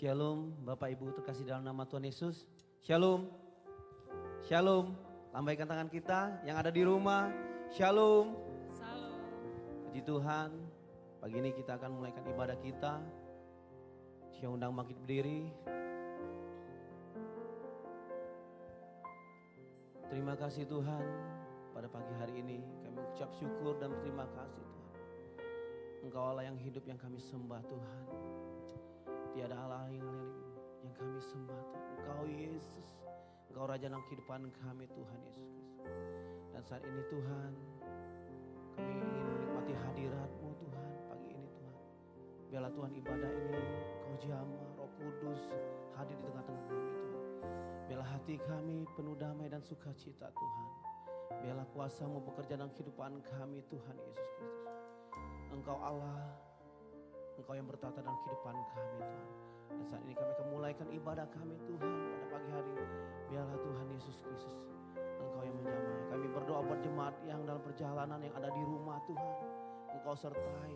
Shalom, Bapak Ibu terkasih dalam nama Tuhan Yesus. Shalom, shalom. Lambaikan tangan kita yang ada di rumah. Shalom. Shalom. Puji Tuhan, pagi ini kita akan mulaikan ibadah kita. Saya undang bangkit berdiri. Terima kasih Tuhan, pada pagi hari ini kami mengucap syukur dan berterima kasih Tuhan. Engkau Allah yang hidup yang kami sembah Tuhan. Tiada Allah yang lain yang kami sembah Tuhan. Engkau Yesus, Engkau Raja dalam kehidupan kami Tuhan Yesus Kristus. Dan saat ini Tuhan, kami ingin menikmati hadirat-Mu Tuhan pagi ini Tuhan. Biarlah Tuhan ibadah ini Kau jamah, Roh Kudus hadir di tengah-tengah kami Tuhan. Biarlah hati kami penuh damai dan sukacita Tuhan. Biarlah kuasa-Mu bekerja dalam kehidupan kami Tuhan Yesus Kristus. Engkau Allah, Engkau yang bertata dalam kehidupan kami Tuhan. Dan saat ini kami akan mulaikan ibadah kami Tuhan pada pagi hari. Biarlah Tuhan Yesus Kristus, Engkau yang menjamah. Kami berdoa buat jemaat yang dalam perjalanan yang ada di rumah Tuhan. Engkau sertai,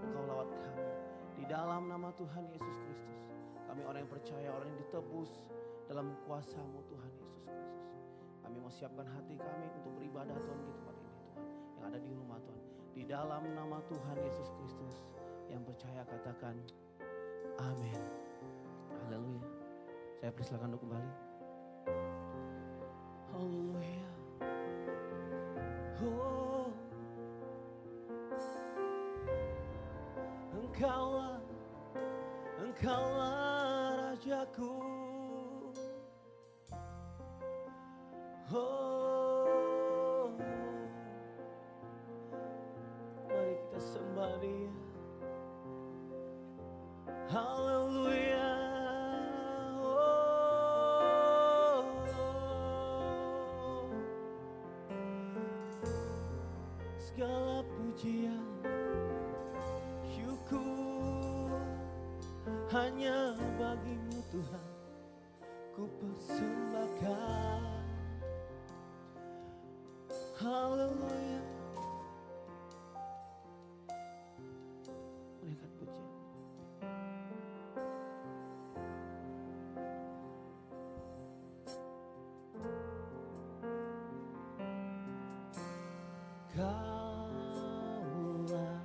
Engkau lawat kami. Di dalam nama Tuhan Yesus Kristus, kami orang yang percaya, orang yang ditebus dalam kuasa-Mu Tuhan Yesus Kristus. Kami mau siapkan hati kami untuk beribadah Tuhan di tempat ini Tuhan. Yang ada di rumah Tuhan. Di dalam nama Tuhan Yesus Kristus. Yang percaya katakan amin. Haleluya. Saya persilakan untuk kembali. Haleluya. Oh, Engkaulah Rajaku. Oh, mari kita sembah Dia. Haleluya. Oh, segala pujian, syukur hanya bagi-Mu Tuhan, ku persembahkan. Haleluya. Naikkan pujian. Kaulah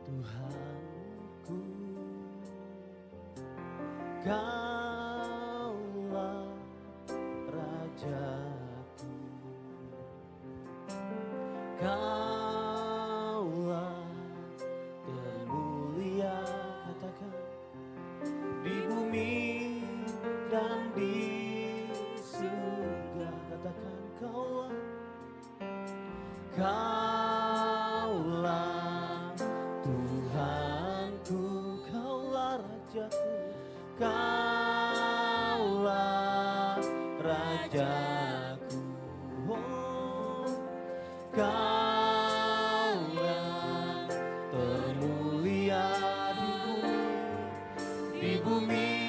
Tuhanku, Kaulah Rajaku, Kaulah termulia, katakan, di bumi dan di surga, katakan Kaulah. Kaulah Tuhanku, Kaulah Rajaku, Kaulah Rajaku. Oh, Kaulah termulia di bumi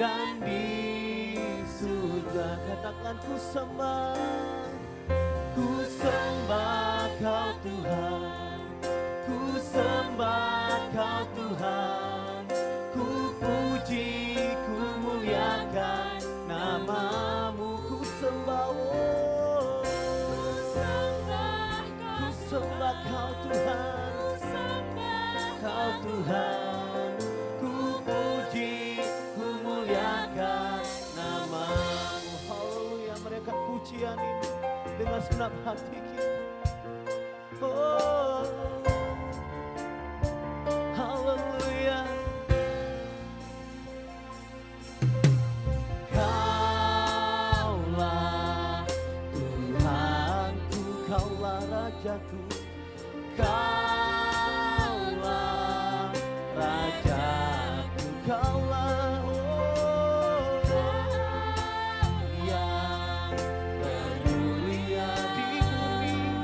dan di surga. Katakan ku sembah Kau Tuhan, ku sembah Kau Tuhan, ku puji, ku muliakan nama-Mu, ku sembah, oh, ku sembah Kau Tuhan, Kau Tuhan, ku puji, ku muliakan nama-Mu. Haleluya, mereka pujian ini dengan segenap hati kita. Oh, haleluya. Kaulah Tuhanku, Kaulah Rajaku, Kaulah Rajaku, Kaulah, oh, yang termulia di bumi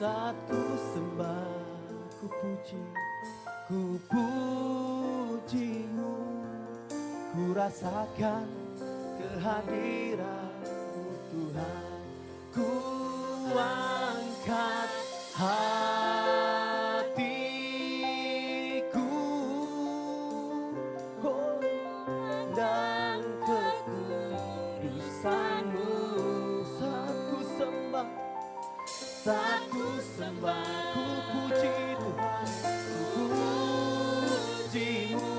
Saat ku sembah, ku pujimu, ku rasakan kehadiran-Mu Tuhan. Ku angkat hatiku, oh, dan kekudusan-Mu. Saat ku sembah, ku puji Tuhan, ku pujimu,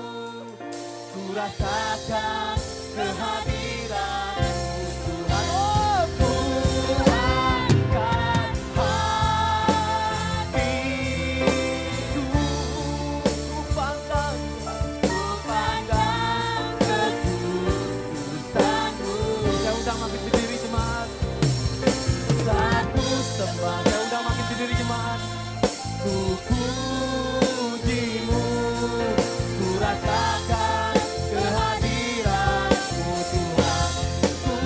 ku rasakan kehadiran-Mu Tuhan. Oh, ku angkat hatiku, ku pandang kekudusan-Mu. Saya undang makin berdiri jemaat. Saat ku sembah, saya undang makin berdiri jemaat. Ku pujimu, ku rasakan kehadiran-Mu Tuhan. Ku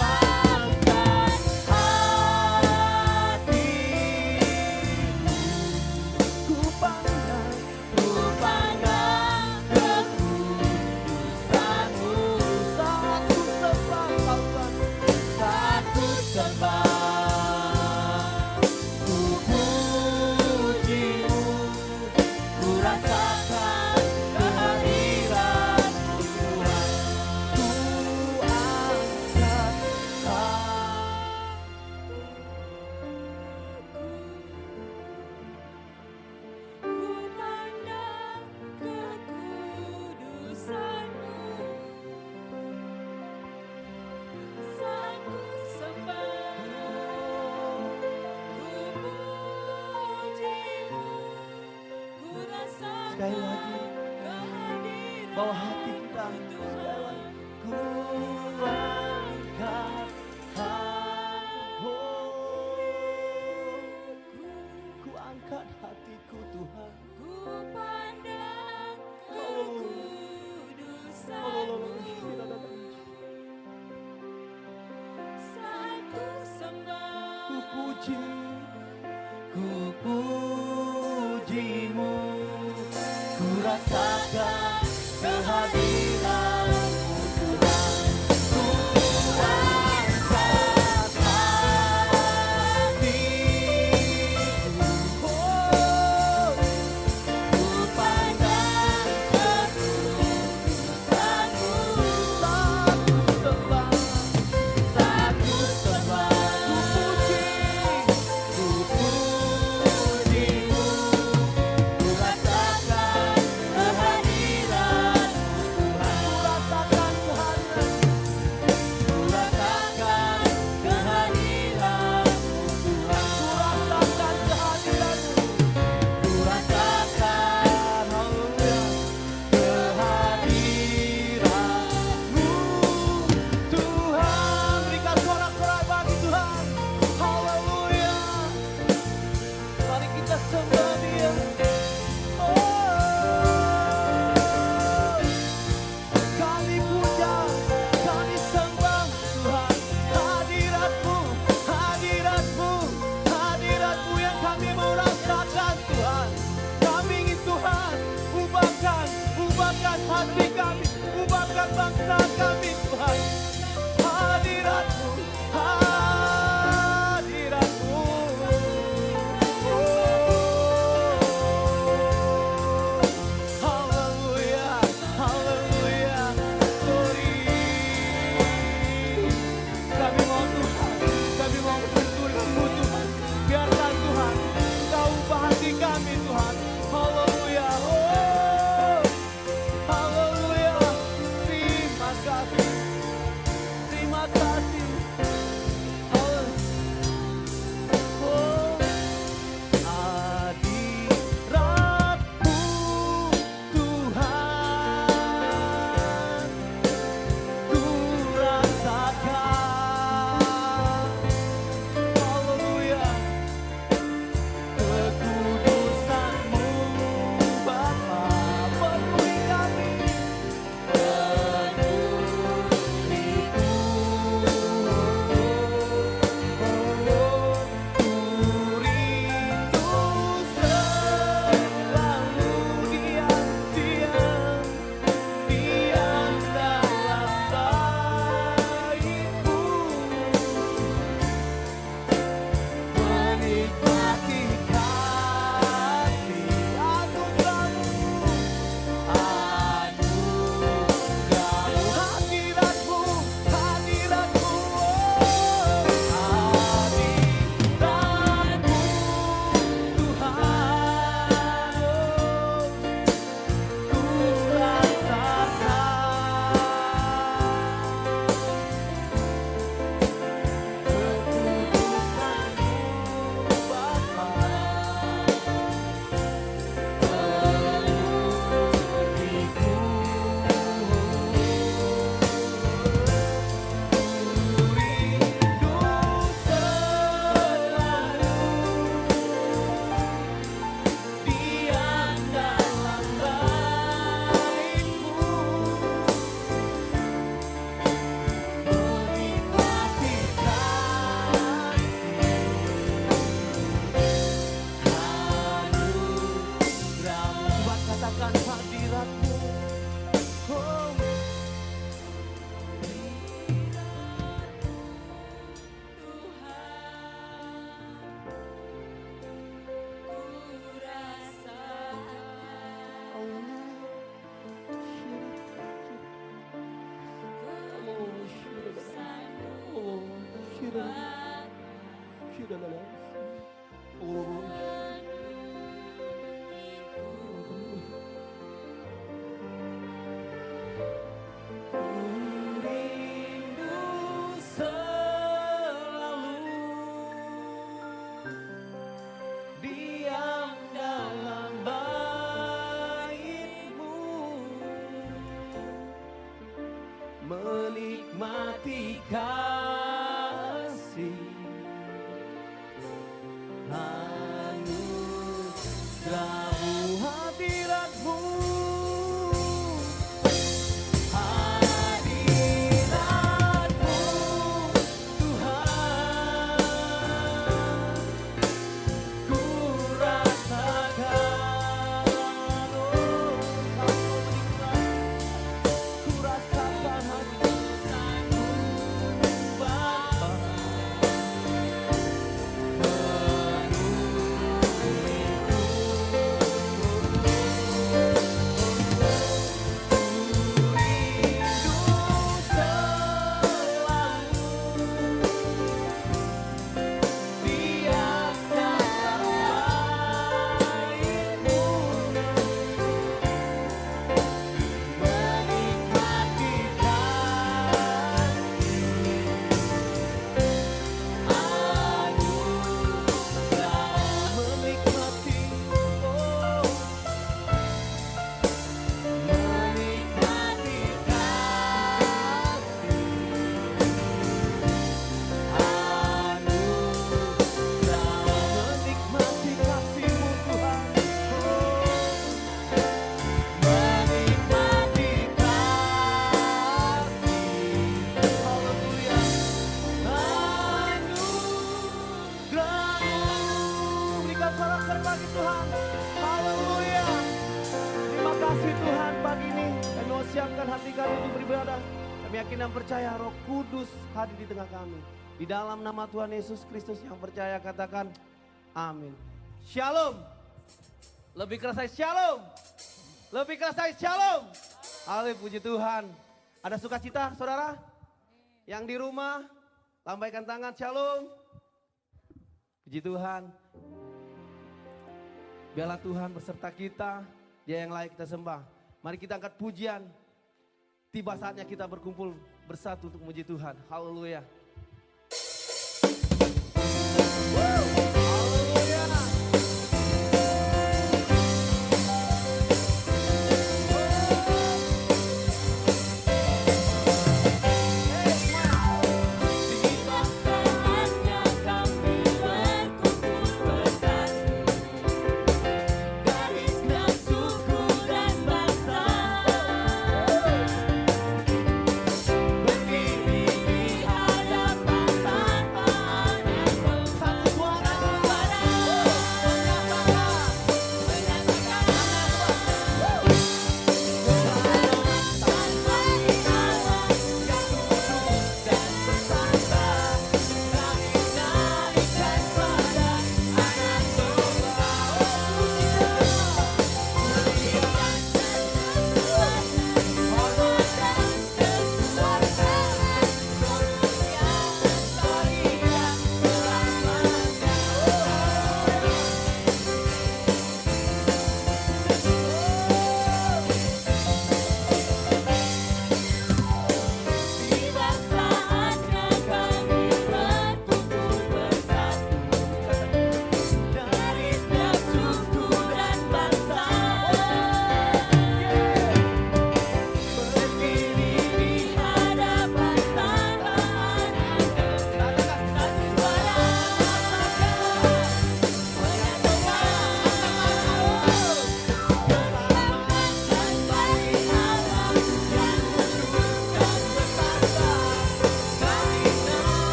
angkat hatiku, ku pandang kekudusan-Mu. Saat ku sembah, saat ku sembah, sekali lagi, bawa hati kita sekali lagi. Ku angkat ku angkat hatiku Tuhan. Ku pandang kekudusan-Mu. Saat ku sembah, ku pujimu, ku rasakan kehadiran-Mu Tuhan. Ku angkat hatiku, oh, ku pandang kekudusan-Mu. Saat ku sembah, ku pujimu, ku rasakan kehadiran-Mu Tuhan. Ku rasakan kehadiran-Mu Tuhan. Ku rasakan, haleluya, kehadiran-Mu Tuhan. Berikan sorak-sorai bagi Tuhan. Haleluya. Mari kita sembah Dia. Kami puja, kami sembah Tuhan. Hadirat-Mu, hadirat-Mu, hadirat-Mu yang kami mau rasakan Tuhan. Kami ingin Tuhan, ubahkan hati kami, ubahkan bangsa kami Tuhan. Hadirat-Mu, hadirat-Mu. Haleluya, haleluya, glory. Kami mau Tuhan, kami mau bersentuh dengan-Mu Tuhan. Biarkan Tuhan, Engkau ubah hati kami Tuhan. Haleluya, oh, haleluya. Terima kasih. menikmati kasih anugerah-Mu, hadirat-Mu, hadirat-Mu Tuhan, ku rasakan, oh Kau menikmati, ku rasakan hadirat-Mu Bapa. Siapkan hati kami untuk beribadah. Kami yakin dan percaya Roh Kudus hadir di tengah kami. Di dalam nama Tuhan Yesus Kristus yang percaya katakan amin. Shalom. Lebih keras saya shalom. Lebih keras saya shalom. Haleluya, puji Tuhan. Ada sukacita saudara? Yang di rumah lambaikan tangan shalom. Puji Tuhan. Biarlah Tuhan beserta kita. Dia yang layak kita sembah. Mari kita angkat pujian. Tiba saatnya kita berkumpul bersatu untuk memuji Tuhan. Haleluya. Berdiri di hadapan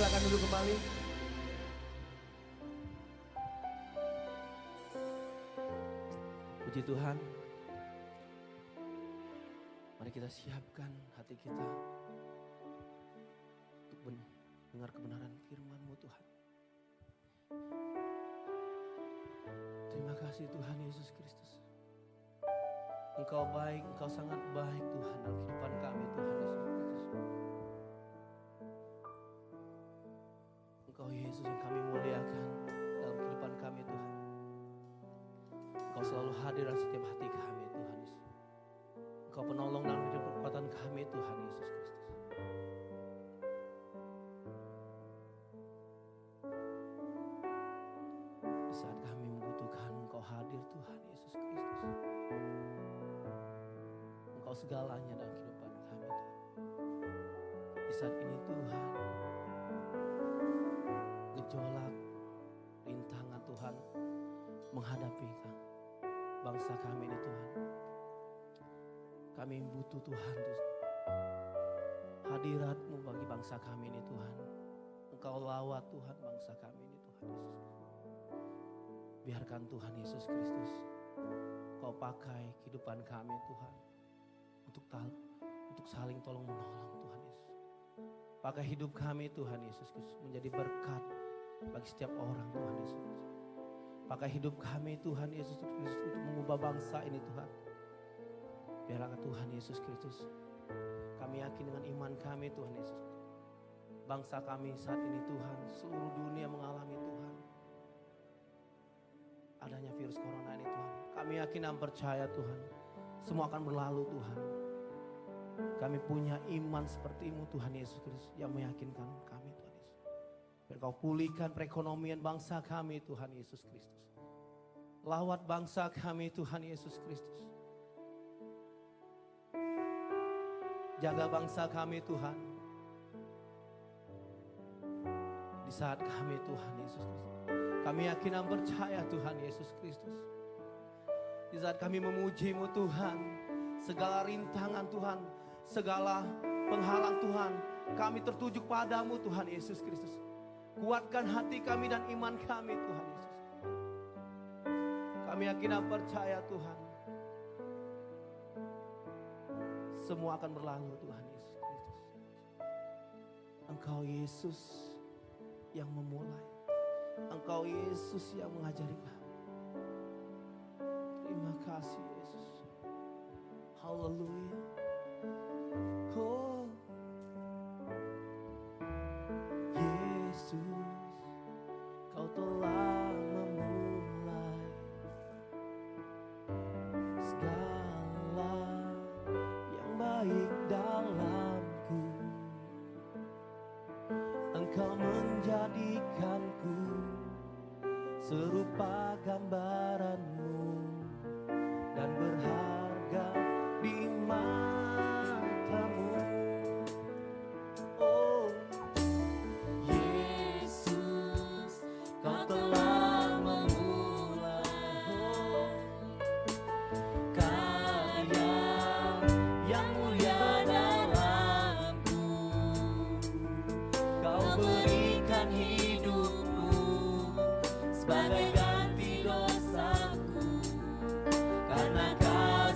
silakan duduk kembali. Puji Tuhan. Mari kita siapkan hati kita untuk dengar kebenaran firman-Mu Tuhan. Terima kasih Tuhan Yesus Kristus. Engkau baik, Engkau sangat baik Tuhan dalam kehidupan kami Tuhan Yesus Kristus. Engkau Yesus yang kami muliakan dalam kehidupan kami Tuhan. Engkau selalu hadir dalam setiap hati kami Tuhan Yesus. Engkau penolong dalam hidup kekuatan kami Tuhan Yesus Kristus. Di saat kami membutuhkan Engkau hadir Tuhan Yesus Kristus. Engkau segalanya dalam kehidupan kami Tuhan. Di saat ini Tuhan, gejolak, rintangan Tuhan menghadapi bangsa kami ini Tuhan. Kami butuh Tuhan, hadirat-Mu bagi bangsa kami ini Tuhan. Engkau lawat Tuhan bangsa kami ini Tuhan Yesus. Biarkan Tuhan Yesus Kristus Kau pakai kehidupan kami Tuhan untuk saling tolong menolong Tuhan Yesus. Pakai hidup kami Tuhan Yesus Kristus menjadi berkat bagi setiap orang Tuhan Yesus Kristus. Pakai hidup kami Tuhan Yesus Kristus untuk mengubah bangsa ini Tuhan. Biarlah Tuhan Yesus Kristus, kami yakin dengan iman kami Tuhan Yesus. Bangsa kami saat ini Tuhan, seluruh dunia mengalami Tuhan adanya virus corona ini Tuhan. Kami yakin dan percaya Tuhan, semua akan berlalu Tuhan. Kami punya iman seperti-Mu Tuhan Yesus Kristus yang meyakinkan kami Tuhan Yesus. Biar Kau pulihkan perekonomian bangsa kami Tuhan Yesus Kristus. Lawat bangsa kami Tuhan Yesus Kristus. Jaga bangsa kami Tuhan. Di saat kami Tuhan Yesus Kristus, kami yakin dan percaya Tuhan Yesus Kristus. Di saat kami memuji-Mu Tuhan, segala rintangan Tuhan, segala penghalang Tuhan, kami tertuju padamu Tuhan Yesus Kristus. Kuatkan hati kami dan iman kami Tuhan Yesus. Kami yakin dan percaya Tuhan, semua akan berlalu Tuhan Yesus Kristus. Engkau Yesus yang memulai. Engkau Yesus yang mengajari kami. Terima kasih Yesus. Haleluya. Oh Yesus, Kau telah memulai segala yang baik dalamku. Engkau menjadikanku serupa gambaran-Mu dan berharga di mata-Mu. Oh Yesus, Kau telah memulai karya yang mulia dalamku. Kau berikan hidup-Mu sebagai ganti dosaku, karena Kau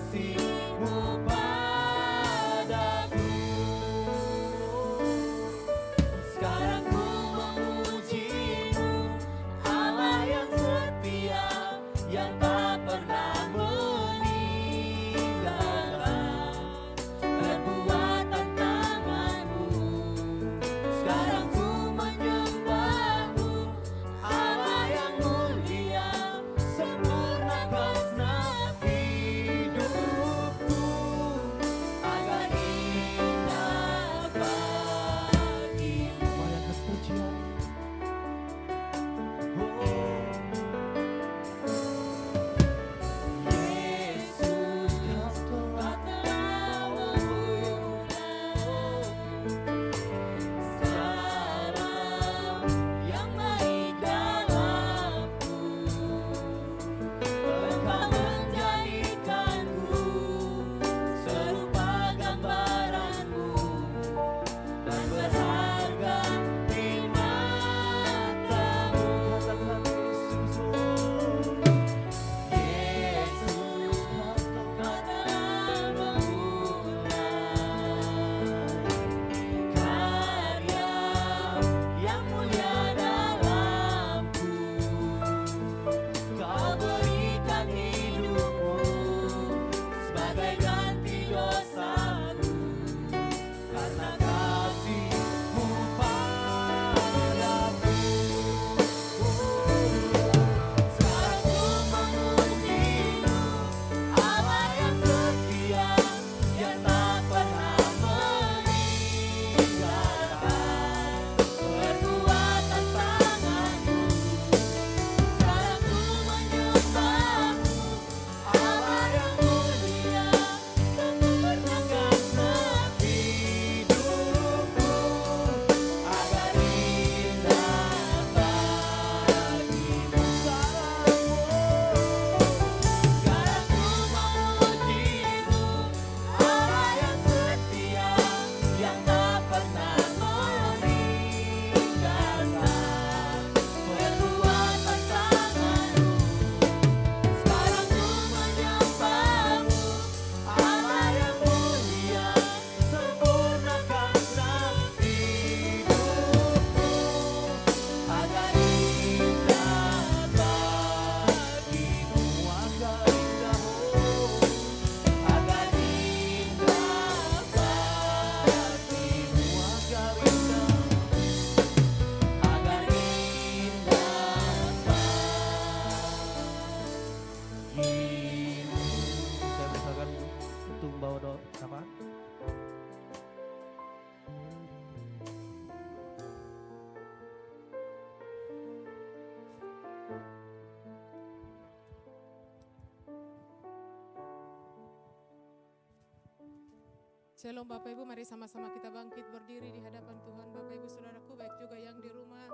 Shalom Bapak Ibu, mari sama-sama kita bangkit berdiri di hadapan Tuhan. Bapak Ibu saudaraku, baik juga yang di rumah.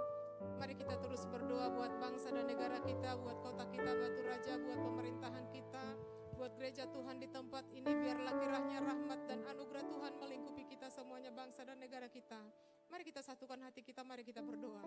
Mari kita terus berdoa buat bangsa dan negara kita, buat kota kita Batu Raja, buat pemerintahan kita, buat gereja Tuhan di tempat ini. Biarlah kiranya rahmat dan anugerah Tuhan melingkupi kita semuanya, bangsa dan negara kita. Mari kita satukan hati kita, mari kita berdoa.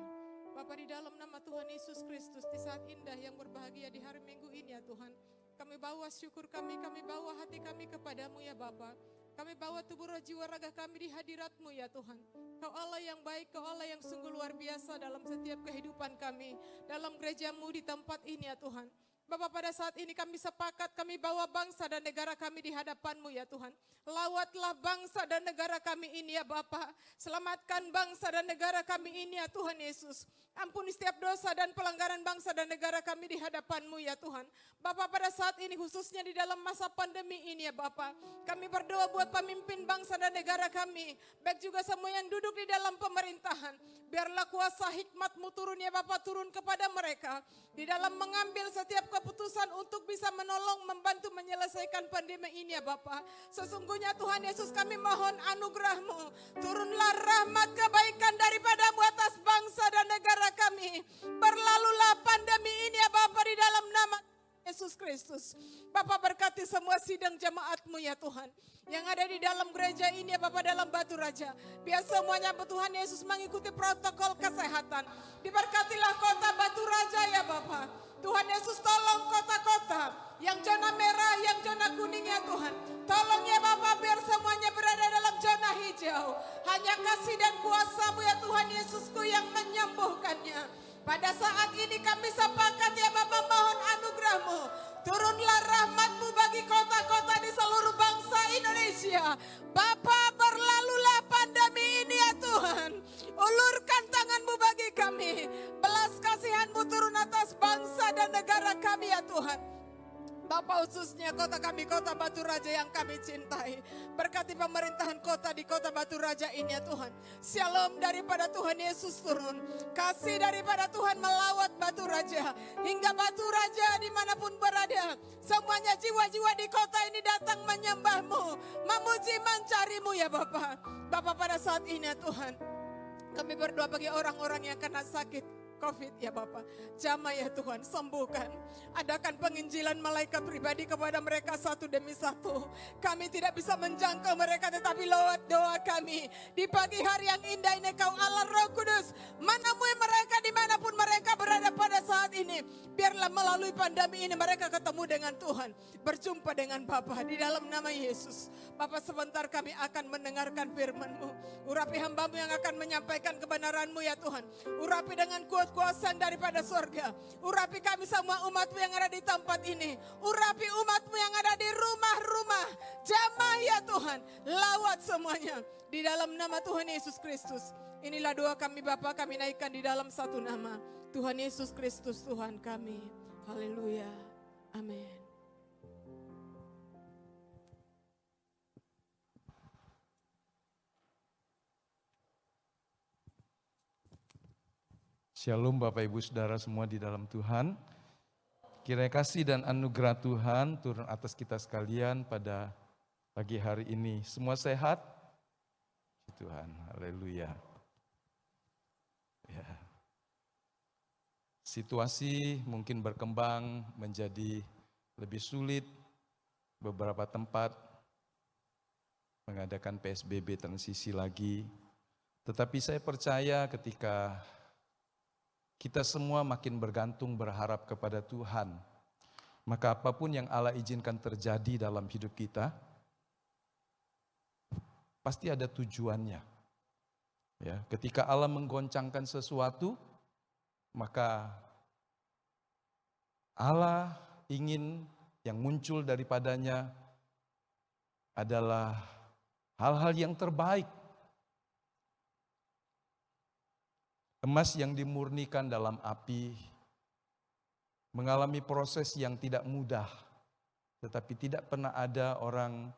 Bapa, di dalam nama Tuhan Yesus Kristus, di saat indah yang berbahagia di hari Minggu ini ya Tuhan, kami bawa syukur kami bawa hati kami kepadamu ya Bapa. Kami bawa tubuh roh jiwa raga kami di hadirat-Mu ya Tuhan. Kau Allah yang baik, Kau Allah yang sungguh luar biasa dalam setiap kehidupan kami, dalam gereja-Mu di tempat ini ya Tuhan. Bapak, pada saat ini kami sepakat kami bawa bangsa dan negara kami di hadapan-Mu ya Tuhan. Lawatlah bangsa dan negara kami ini ya Bapak. Selamatkan bangsa dan negara kami ini ya Tuhan Yesus. Ampuni setiap dosa dan pelanggaran bangsa dan negara kami di hadapan-Mu ya Tuhan. Bapak, pada saat ini khususnya di dalam masa pandemi ini ya Bapak, kami berdoa buat pemimpin bangsa dan negara kami, baik juga semua yang duduk di dalam pemerintahan. Biarlah kuasa hikmat-Mu turun ya Bapak, turun kepada mereka di dalam mengambil setiap keputusan untuk bisa menolong, membantu menyelesaikan pandemi ini ya Bapak. Sesungguhnya Tuhan Yesus, kami mohon anugerah-Mu, turunlah rahmat kebaikan daripada-Mu atas bangsa dan negara kami. Berlalulah pandemi ini ya Bapak di dalam nama Yesus Kristus. Bapak, berkati semua sidang jemaat-Mu ya Tuhan, yang ada di dalam gereja ini ya Bapak, dalam Batu Raja. Biar semuanya Tuhan Yesus mengikuti protokol kesehatan. Diberkatilah kota Batu Raja ya Bapak. Tuhan Yesus, tolong kota-kota yang zona merah, yang zona kuning ya Tuhan. Tolong ya Bapak, biar semuanya berada dalam zona hijau. Hanya kasih dan kuasa-Mu ya Tuhan Yesusku yang menyembuhkannya. Pada saat ini kami sepakat ya Bapak, mohon anugerah-Mu. Turunlah rahmat-Mu bagi kota-kota di seluruh bangsa Indonesia. Bapak, berlalulah pandemi ini ya Tuhan. Ulurkan tangan-Mu bagi kami. Belas kasihan-Mu turun atas bangsa dan negara kami ya Tuhan. Bapak, khususnya kota kami, kota Batu Raja yang kami cintai. Berkati pemerintahan kota di kota Batu Raja ini ya Tuhan. Shalom daripada Tuhan Yesus turun. Kasih daripada Tuhan melawat Batu Raja. Hingga Batu Raja dimanapun berada. Semuanya jiwa-jiwa di kota ini datang menyembah-Mu. Memuji, mencari-Mu ya Bapak. Bapak, pada saat ini ya Tuhan, kami berdoa bagi orang-orang yang kena sakit COVID ya Bapak. Jamah ya Tuhan, sembuhkan. Adakan penginjilan malaikat pribadi kepada mereka satu demi satu. Kami tidak bisa menjangkau mereka, tetapi lewat doa kami di pagi hari yang indah ini, Kau Allah Roh Kudus menemui mereka dimanapun mereka berada pada saat ini. Biarlah melalui pandemi ini mereka ketemu dengan Tuhan, berjumpa dengan Bapa di dalam nama Yesus. Bapak, sebentar kami akan mendengarkan firman-Mu. Urapi hamba-Mu yang akan menyampaikan kebenaran-Mu ya Tuhan. Urapi dengan kuasa daripada surga. Urapi kami semua umat-Mu yang ada di tempat ini. Urapi umat-Mu yang ada di rumah-rumah. Jamah ya Tuhan. Lawat semuanya. Di dalam nama Tuhan Yesus Kristus. Inilah doa kami Bapa, kami naikkan di dalam satu nama. Tuhan Yesus Kristus Tuhan kami. Haleluya. Amin. Shalom Bapak Ibu Saudara semua di dalam Tuhan. Kiranya kasih dan anugerah Tuhan turun atas kita sekalian pada pagi hari ini. Semua sehat? Tuhan, haleluya. Ya. Situasi mungkin berkembang menjadi lebih sulit. Beberapa tempat mengadakan PSBB transisi lagi. Tetapi saya percaya ketika kita semua makin bergantung berharap kepada Tuhan, maka apapun yang Allah izinkan terjadi dalam hidup kita, pasti ada tujuannya. Ya, ketika Allah menggoncangkan sesuatu, maka Allah ingin yang muncul daripadanya adalah hal-hal yang terbaik. Emas yang dimurnikan dalam api mengalami proses yang tidak mudah, tetapi tidak pernah ada orang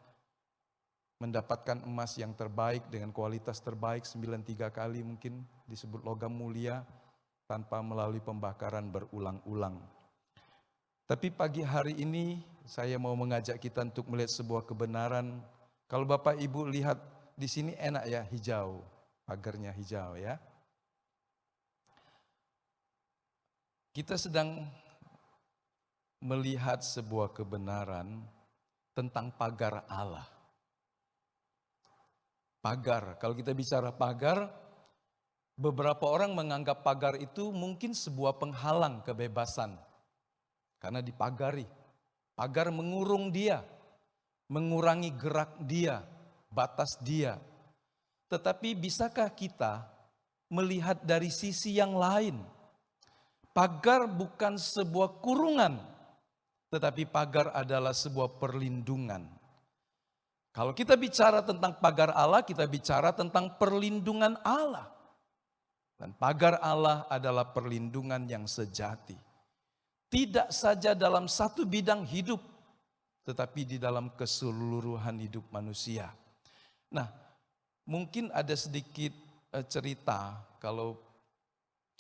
mendapatkan emas yang terbaik dengan kualitas terbaik 93 kali mungkin disebut logam mulia tanpa melalui pembakaran berulang-ulang. Tapi pagi hari ini saya mau mengajak kita untuk melihat sebuah kebenaran Kalau Bapak Ibu lihat di sini enak ya, hijau, pagarnya hijau ya. Kita sedang melihat sebuah kebenaran tentang pagar Allah. Pagar, kalau kita bicara pagar, beberapa orang menganggap pagar itu mungkin sebuah penghalang kebebasan. Karena dipagari, pagar mengurung dia, mengurangi gerak dia, batas dia. Tetapi bisakah kita melihat dari sisi yang lain? Pagar bukan sebuah kurungan, tetapi pagar adalah sebuah perlindungan. Kalau kita bicara tentang pagar Allah, kita bicara tentang perlindungan Allah. Dan pagar Allah adalah perlindungan yang sejati. Tidak saja dalam satu bidang hidup, tetapi di dalam keseluruhan hidup manusia. Nah, mungkin ada sedikit cerita, kalau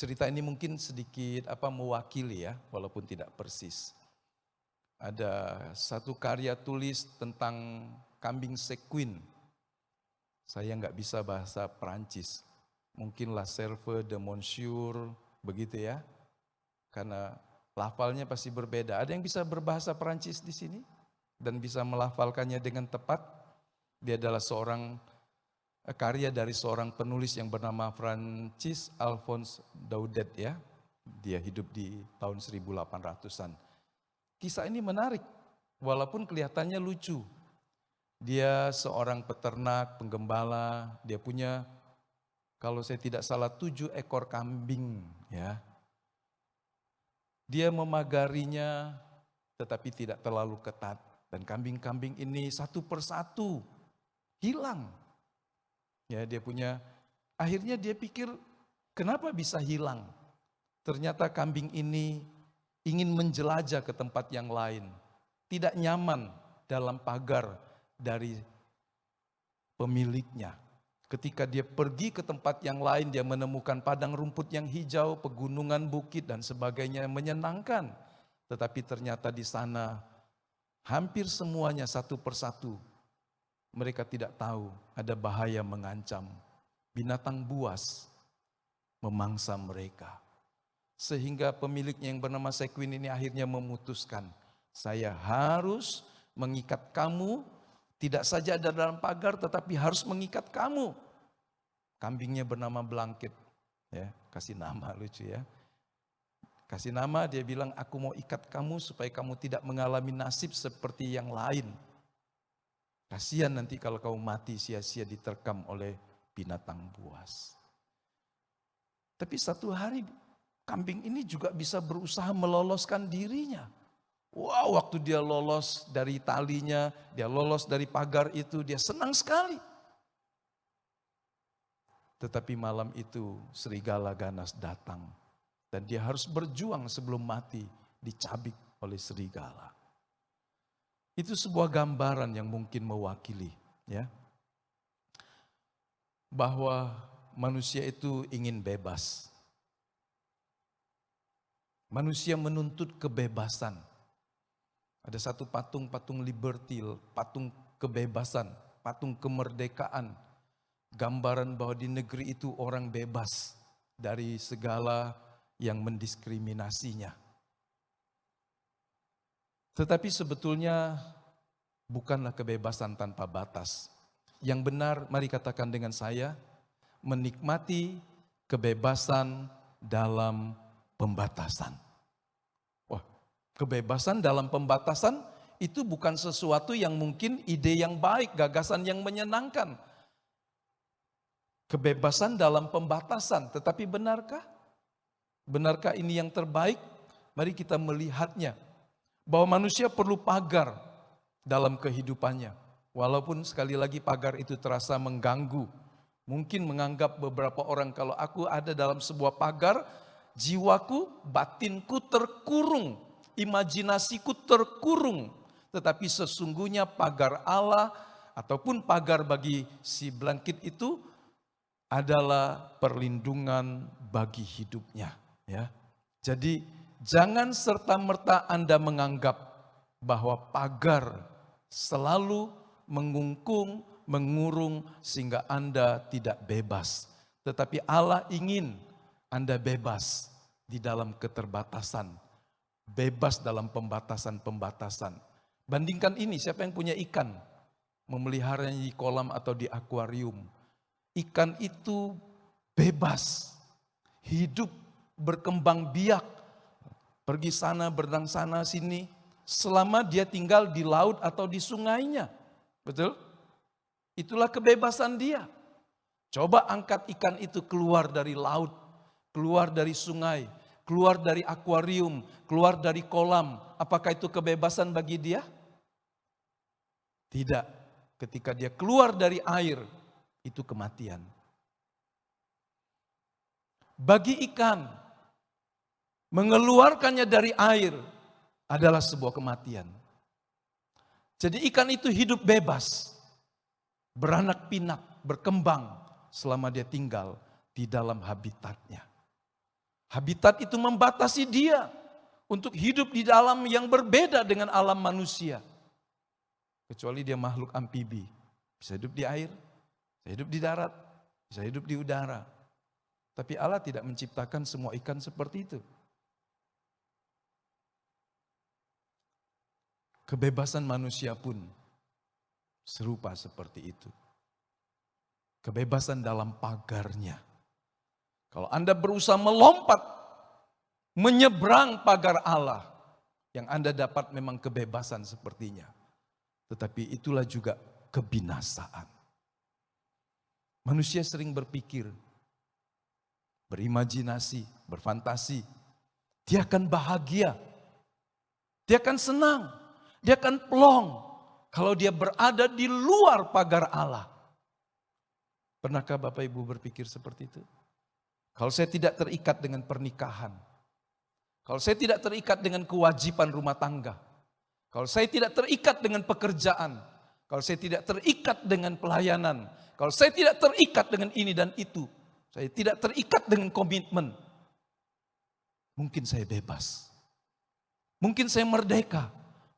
cerita ini mungkin sedikit mewakili ya, walaupun tidak persis. Ada satu karya tulis tentang kambing sequin. Saya nggak bisa bahasa Perancis. Mungkin La Serve de Monsieur, begitu ya. Karena lafalnya pasti berbeda. Ada yang bisa berbahasa Perancis di sini? Dan bisa melafalkannya dengan tepat? Dia adalah karya dari seorang penulis yang bernama Francis Alphonse Daudet ya. Dia hidup di tahun 1800-an. Kisah ini menarik, walaupun kelihatannya lucu. Dia seorang peternak, penggembala, dia punya, kalau saya tidak salah, 7 ekor kambing ya. Dia memagarinya tetapi tidak terlalu ketat. Dan kambing-kambing ini satu persatu hilang. Ya, akhirnya dia pikir, kenapa bisa hilang? Ternyata kambing ini ingin menjelajah ke tempat yang lain. Tidak nyaman dalam pagar dari pemiliknya. Ketika dia pergi ke tempat yang lain, dia menemukan padang rumput yang hijau, pegunungan, bukit dan sebagainya yang menyenangkan. Tetapi ternyata di sana hampir semuanya satu persatu. Mereka tidak tahu ada bahaya mengancam. Binatang buas memangsa mereka. Sehingga pemiliknya yang bernama Sequin ini akhirnya memutuskan, saya harus mengikat kamu, tidak saja ada dalam pagar tetapi harus mengikat kamu. Kambingnya bernama Blanket. Ya, kasih nama lucu ya. Kasih nama, dia bilang, aku mau ikat kamu supaya kamu tidak mengalami nasib seperti yang lain. Kasihan nanti kalau kamu mati sia-sia diterkam oleh binatang buas. Tapi satu hari kambing ini juga bisa berusaha meloloskan dirinya. Wow, waktu dia lolos dari talinya, dia lolos dari pagar itu, dia senang sekali. Tetapi malam itu serigala ganas datang. Dan dia harus berjuang sebelum mati, dicabik oleh serigala. Itu sebuah gambaran yang mungkin mewakili ya. Bahwa manusia itu ingin bebas. Manusia menuntut kebebasan. Ada satu patung liberty, patung kebebasan, patung kemerdekaan. Gambaran bahwa di negeri itu orang bebas dari segala yang mendiskriminasinya. Tetapi sebetulnya bukanlah kebebasan tanpa batas. Yang benar, mari katakan dengan saya, menikmati kebebasan dalam pembatasan. Wah, kebebasan dalam pembatasan itu bukan sesuatu yang mungkin ide yang baik, gagasan yang menyenangkan. Kebebasan dalam pembatasan, tetapi benarkah? Benarkah ini yang terbaik? Mari kita melihatnya. Bahwa manusia perlu pagar dalam kehidupannya. Walaupun sekali lagi pagar itu terasa mengganggu. Mungkin menganggap beberapa orang, kalau aku ada dalam sebuah pagar, jiwaku, batinku terkurung, imajinasiku terkurung. Tetapi sesungguhnya pagar Allah ataupun pagar bagi si Blanket itu adalah perlindungan bagi hidupnya. Ya, jadi jangan serta-merta Anda menganggap bahwa pagar selalu mengungkung, mengurung sehingga Anda tidak bebas. Tetapi Allah ingin Anda bebas di dalam keterbatasan, bebas dalam pembatasan-pembatasan. Bandingkan ini, siapa yang punya ikan, memeliharanya di kolam atau di akuarium. Ikan itu bebas, hidup, berkembang biak, pergi sana, berenang sana, sini, selama dia tinggal di laut atau di sungainya. Betul? Itulah kebebasan dia. Coba angkat ikan itu keluar dari laut, keluar dari sungai, keluar dari akuarium, keluar dari kolam. Apakah itu kebebasan bagi dia? Tidak. Ketika dia keluar dari air, itu kematian. Bagi ikan, mengeluarkannya dari air adalah sebuah kematian. Jadi ikan itu hidup bebas, beranak pinak, berkembang selama dia tinggal di dalam habitatnya. Habitat itu membatasi dia untuk hidup di dalam yang berbeda dengan alam manusia. Kecuali dia makhluk amfibi, bisa hidup di air, bisa hidup di darat, bisa hidup di udara. Tapi Allah tidak menciptakan semua ikan seperti itu. Kebebasan manusia pun serupa seperti itu. Kebebasan dalam pagarnya. Kalau Anda berusaha melompat, menyeberang pagar Allah, yang Anda dapat memang kebebasan sepertinya. Tetapi itulah juga kebinasaan. Manusia sering berpikir, berimajinasi, berfantasi. Dia akan bahagia, dia akan senang, dia akan plong kalau dia berada di luar pagar Allah. Pernahkah Bapak Ibu berpikir seperti itu? Kalau saya tidak terikat dengan pernikahan, kalau saya tidak terikat dengan kewajiban rumah tangga, kalau saya tidak terikat dengan pekerjaan, kalau saya tidak terikat dengan pelayanan, kalau saya tidak terikat dengan ini dan itu, saya tidak terikat dengan komitmen, mungkin saya bebas, mungkin saya merdeka,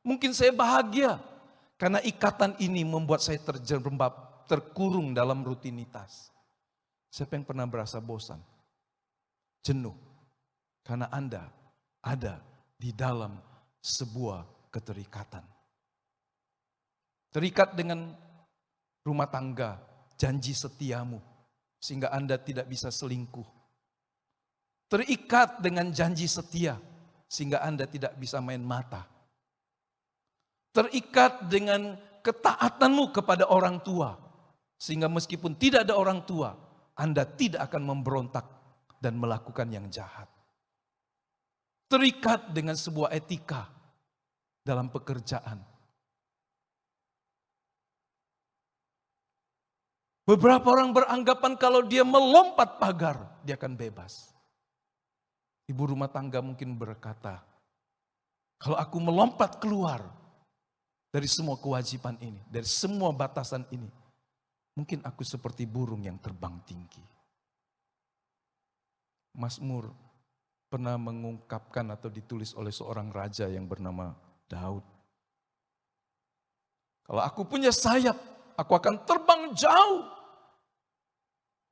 mungkin saya bahagia. Karena ikatan ini membuat saya terjerembab, terkurung dalam rutinitas. Siapa yang pernah berasa bosan, jenuh, karena Anda ada di dalam sebuah keterikatan. Terikat dengan rumah tangga, janji setiamu, sehingga Anda tidak bisa selingkuh. Terikat dengan janji setia, sehingga Anda tidak bisa main mata. Terikat dengan ketaatanmu kepada orang tua, sehingga meskipun tidak ada orang tua, Anda tidak akan memberontak dan melakukan yang jahat. Terikat dengan sebuah etika dalam pekerjaan. Beberapa orang beranggapan kalau dia melompat pagar, dia akan bebas. Ibu rumah tangga mungkin berkata, kalau aku melompat keluar dari semua kewajiban ini, dari semua batasan ini, mungkin aku seperti burung yang terbang tinggi. Mazmur pernah mengungkapkan atau ditulis oleh seorang raja yang bernama Daud. Kalau aku punya sayap, aku akan terbang jauh.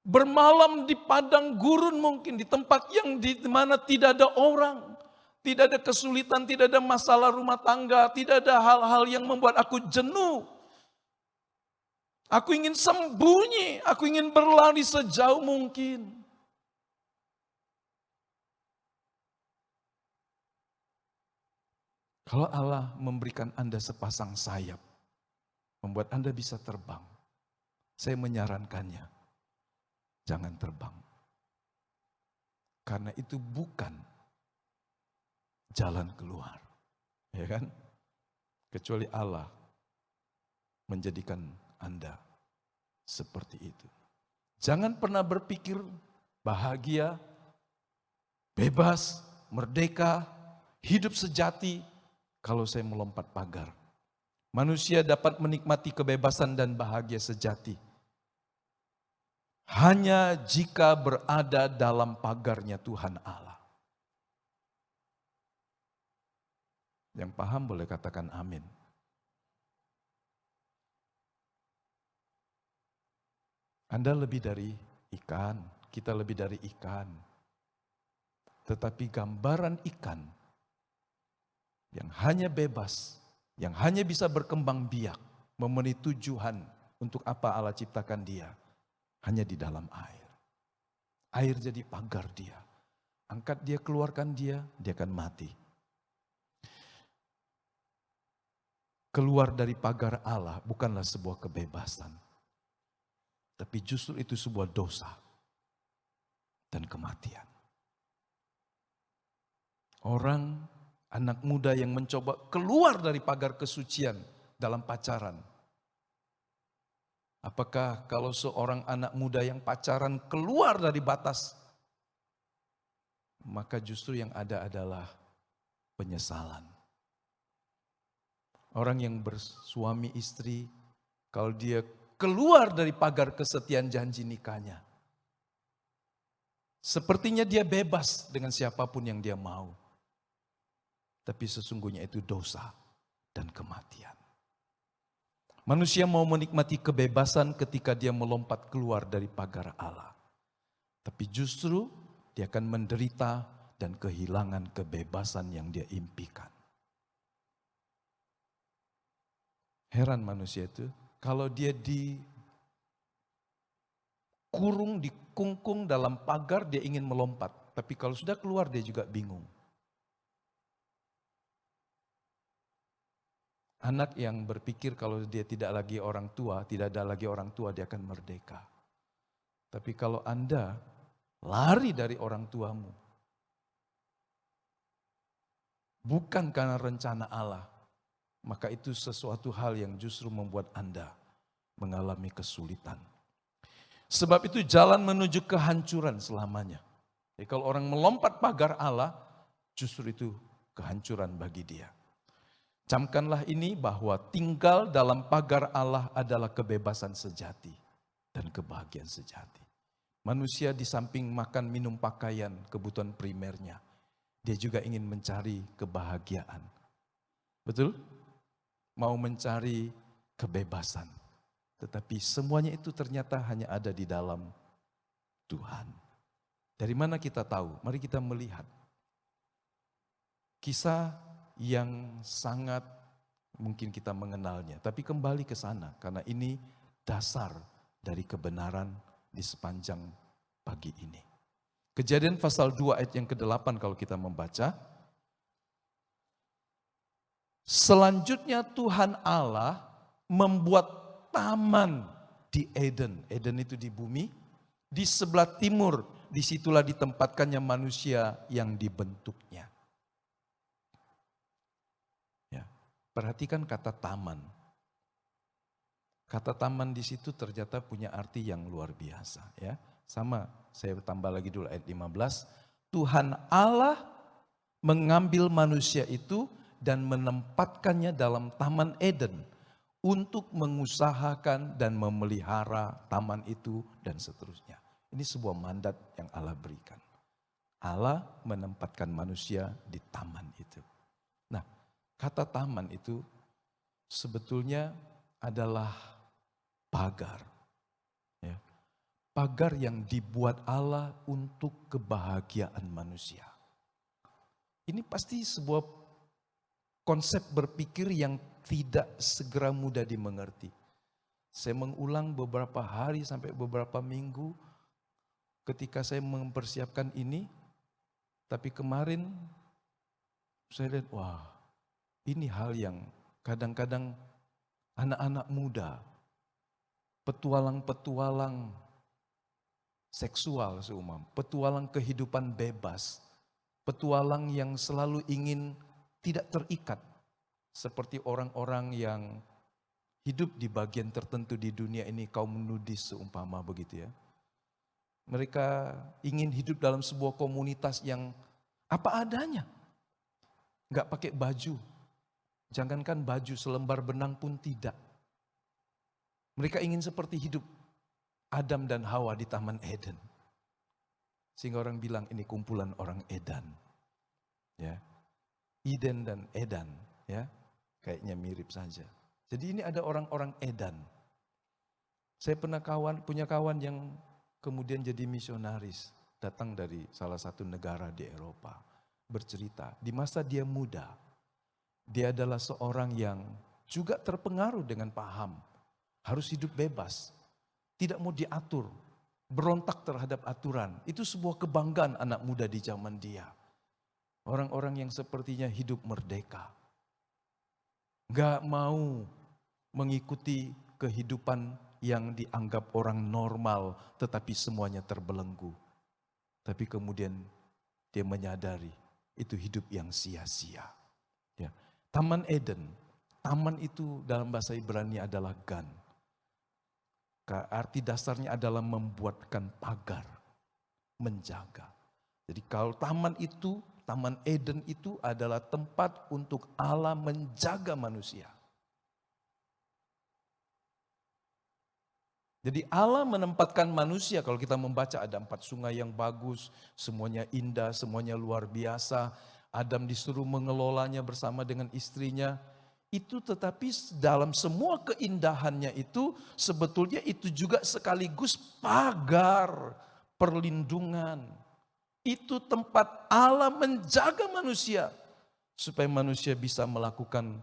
Bermalam di padang gurun mungkin, di tempat yang di mana tidak ada orang. Tidak ada kesulitan, tidak ada masalah rumah tangga, tidak ada hal-hal yang membuat aku jenuh. Aku ingin sembunyi, aku ingin berlari sejauh mungkin. Kalau Allah memberikan Anda sepasang sayap, membuat Anda bisa terbang, saya menyarankannya, jangan terbang. Karena itu bukan jalan keluar, ya kan? Kecuali Allah menjadikan Anda seperti itu. Jangan pernah berpikir bahagia, bebas, merdeka, hidup sejati kalau saya melompat pagar. Manusia dapat menikmati kebebasan dan bahagia sejati hanya jika berada dalam pagarnya Tuhan Allah. Yang paham boleh katakan amin. Anda lebih dari ikan, kita lebih dari ikan. Tetapi gambaran ikan yang hanya bebas, yang hanya bisa berkembang biak, memenuhi tujuan untuk apa Allah ciptakan dia, hanya di dalam air. Air jadi pagar dia. Angkat dia, keluarkan dia, dia akan mati. Keluar dari pagar Allah bukanlah sebuah kebebasan, tapi justru itu sebuah dosa dan kematian. Orang, anak muda yang mencoba keluar dari pagar kesucian dalam pacaran. Apakah kalau seorang anak muda yang pacaran keluar dari batas, maka justru yang ada adalah penyesalan. Orang yang bersuami istri, kalau dia keluar dari pagar kesetiaan janji nikahnya, sepertinya dia bebas dengan siapapun yang dia mau. Tapi sesungguhnya itu dosa dan kematian. Manusia mau menikmati kebebasan ketika dia melompat keluar dari pagar Allah. Tapi justru dia akan menderita dan kehilangan kebebasan yang dia impikan. Heran manusia itu, kalau dia dikurung, dikungkung dalam pagar, dia ingin melompat. Tapi kalau sudah keluar, dia juga bingung. Anak yang berpikir kalau dia tidak lagi orang tua, tidak ada lagi orang tua, dia akan merdeka. Tapi kalau Anda lari dari orang tuamu, bukan karena rencana Allah, maka itu sesuatu hal yang justru membuat Anda mengalami kesulitan. Sebab itu jalan menuju kehancuran selamanya. Jadi kalau orang melompat pagar Allah, justru itu kehancuran bagi dia. Camkanlah ini bahwa tinggal dalam pagar Allah adalah kebebasan sejati dan kebahagiaan sejati. Manusia di samping makan, minum, pakaian, kebutuhan primernya, dia juga ingin mencari kebahagiaan. Betul? Mau mencari kebebasan. Tetapi semuanya itu ternyata hanya ada di dalam Tuhan. Dari mana kita tahu? Mari kita melihat. Kisah yang sangat mungkin kita mengenalnya. Tapi kembali ke sana karena ini dasar dari kebenaran di sepanjang pagi ini. Kejadian pasal 2 ayat yang ke-8 kalau kita membaca. Selanjutnya Tuhan Allah membuat taman di Eden. Eden itu di bumi. Di sebelah timur, disitulah ditempatkannya manusia yang dibentuknya. Ya, perhatikan kata taman. Kata taman di situ ternyata punya arti yang luar biasa. Ya, sama, saya tambah lagi dulu ayat 15. Tuhan Allah mengambil manusia itu dan menempatkannya dalam taman Eden untuk mengusahakan dan memelihara taman itu dan seterusnya. Ini sebuah mandat yang Allah berikan. Allah menempatkan manusia di taman itu. Nah, kata taman itu sebetulnya adalah pagar. Ya. Pagar yang dibuat Allah untuk kebahagiaan manusia. Ini pasti sebuah konsep berpikir yang tidak segera mudah dimengerti. Saya mengulang beberapa hari sampai beberapa minggu ketika saya mempersiapkan ini. Tapi kemarin saya lihat, wah ini hal yang kadang-kadang anak-anak muda, petualang-petualang seksual seumam, petualang kehidupan bebas, petualang yang selalu ingin tidak terikat seperti orang-orang yang hidup di bagian tertentu di dunia ini, kaum nudis seumpama begitu ya. Mereka ingin hidup dalam sebuah komunitas yang apa adanya. Enggak pakai baju. Jangankan baju, selembar benang pun tidak. Mereka ingin seperti hidup Adam dan Hawa di Taman Eden. Sehingga orang bilang ini kumpulan orang Edan. Ya. Eden dan Edan, ya, kayaknya mirip saja. Jadi ini ada orang-orang Edan. Saya pernah punya kawan yang kemudian jadi misionaris, datang dari salah satu negara di Eropa, bercerita di masa dia muda, dia adalah seorang yang juga terpengaruh dengan paham, harus hidup bebas, tidak mau diatur, berontak terhadap aturan. Itu sebuah kebanggaan anak muda di zaman dia. Orang-orang yang sepertinya hidup merdeka, gak mau mengikuti kehidupan yang dianggap orang normal, tetapi semuanya terbelenggu. Tapi kemudian dia menyadari itu hidup yang sia-sia. Ya. Taman Eden, taman itu dalam bahasa Ibrani adalah gan. Arti dasarnya adalah membuatkan pagar, menjaga. Jadi kalau taman itu, Taman Eden itu adalah tempat untuk Allah menjaga manusia. Jadi Allah menempatkan manusia, kalau kita membaca ada 4 sungai yang bagus, semuanya indah, semuanya luar biasa. Adam disuruh mengelolanya bersama dengan istrinya. Itu tetapi dalam semua keindahannya itu sebetulnya itu juga sekaligus pagar perlindungan. Itu tempat Allah menjaga manusia supaya manusia bisa melakukan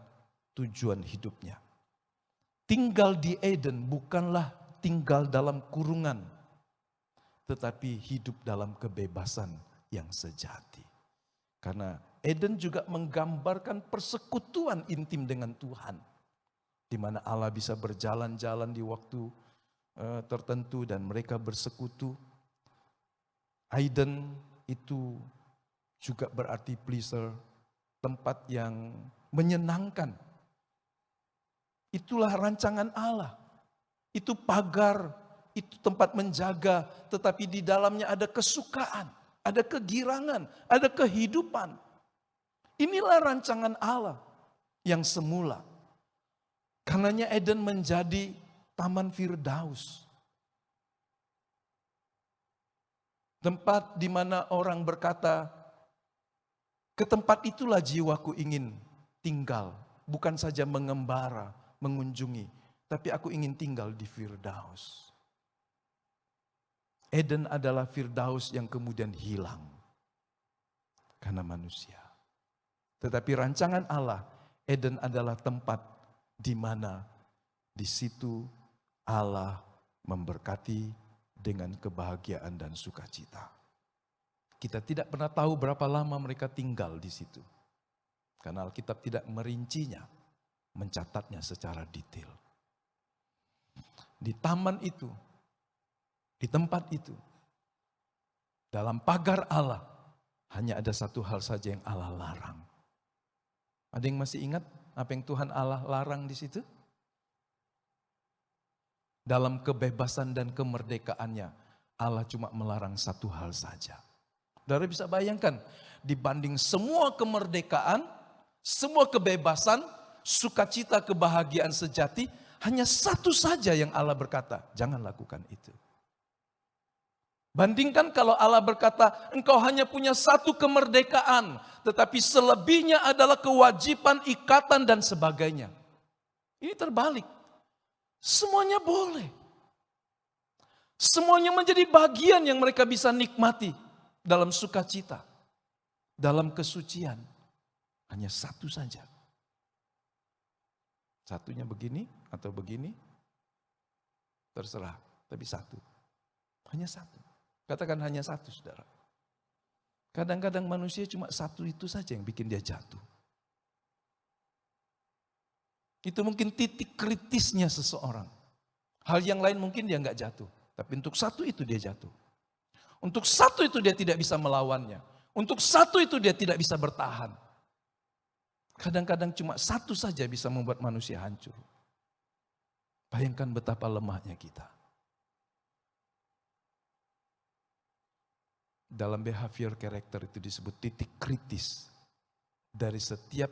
tujuan hidupnya. Tinggal di Eden bukanlah tinggal dalam kurungan, tetapi hidup dalam kebebasan yang sejati. Karena Eden juga menggambarkan persekutuan intim dengan Tuhan, di mana Allah bisa berjalan-jalan di waktu tertentu dan mereka bersekutu. Eden itu juga berarti pleasure, tempat yang menyenangkan. Itulah rancangan Allah. Itu pagar, itu tempat menjaga, tetapi di dalamnya ada kesukaan, ada kegirangan, ada kehidupan. Inilah rancangan Allah yang semula. Karenanya Eden menjadi taman Firdaus. Tempat di mana orang berkata, ke tempat itulah jiwaku ingin tinggal, bukan saja mengembara, mengunjungi, tapi aku ingin tinggal di Firdaus. Eden adalah Firdaus yang kemudian hilang karena manusia. Tetapi rancangan Allah, Eden adalah tempat di mana di situ Allah memberkati dengan kebahagiaan dan sukacita. Kita tidak pernah tahu berapa lama mereka tinggal di situ. Karena Alkitab tidak merincinya, mencatatnya secara detail. Di taman itu, di tempat itu, dalam pagar Allah, hanya ada satu hal saja yang Allah larang. Ada yang masih ingat apa yang Tuhan Allah larang di situ? Dalam kebebasan dan kemerdekaannya, Allah cuma melarang satu hal saja. Saudara bisa bayangkan, dibanding semua kemerdekaan, semua kebebasan, sukacita, kebahagiaan sejati, hanya satu saja yang Allah berkata, jangan lakukan itu. Bandingkan kalau Allah berkata, engkau hanya punya satu kemerdekaan, tetapi selebihnya adalah kewajiban, ikatan, dan sebagainya. Ini terbalik. Semuanya boleh. Semuanya menjadi bagian yang mereka bisa nikmati dalam sukacita, dalam kesucian. Hanya satu saja. Satunya begini atau begini, terserah. Tapi satu. Hanya satu. Katakan hanya satu, saudara. Kadang-kadang manusia cuma satu itu saja yang bikin dia jatuh. Itu mungkin titik kritisnya seseorang. Hal yang lain mungkin dia nggak jatuh. Tapi untuk satu itu dia jatuh. Untuk satu itu dia tidak bisa melawannya. Untuk satu itu dia tidak bisa bertahan. Kadang-kadang cuma satu saja bisa membuat manusia hancur. Bayangkan betapa lemahnya kita. Dalam behavior character itu disebut titik kritis dari setiap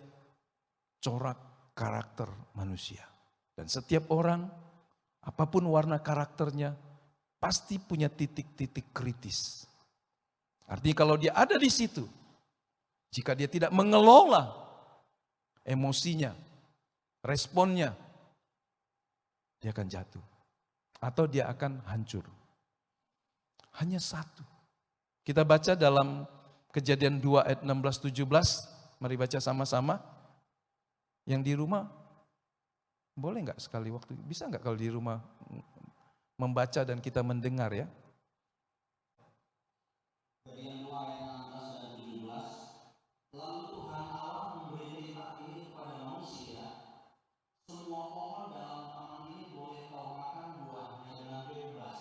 corak karakter manusia. Dan setiap orang, apapun warna karakternya, pasti punya titik-titik kritis. Artinya kalau dia ada di situ, jika dia tidak mengelola emosinya, responnya, dia akan jatuh. atau dia akan hancur. Hanya satu. Kita baca dalam Kejadian 2 ayat 16-17. Mari baca sama-sama. Yang di rumah, boleh nggak sekali waktu? Bisa nggak kalau di rumah membaca dan kita mendengar ya? Kejadian 2 ayat 16 dan 17. Lalu Tuhan Allah memberi perintah ini kepada manusia, semua pohon dalam taman ini boleh kau makan buahnya dengan bebas.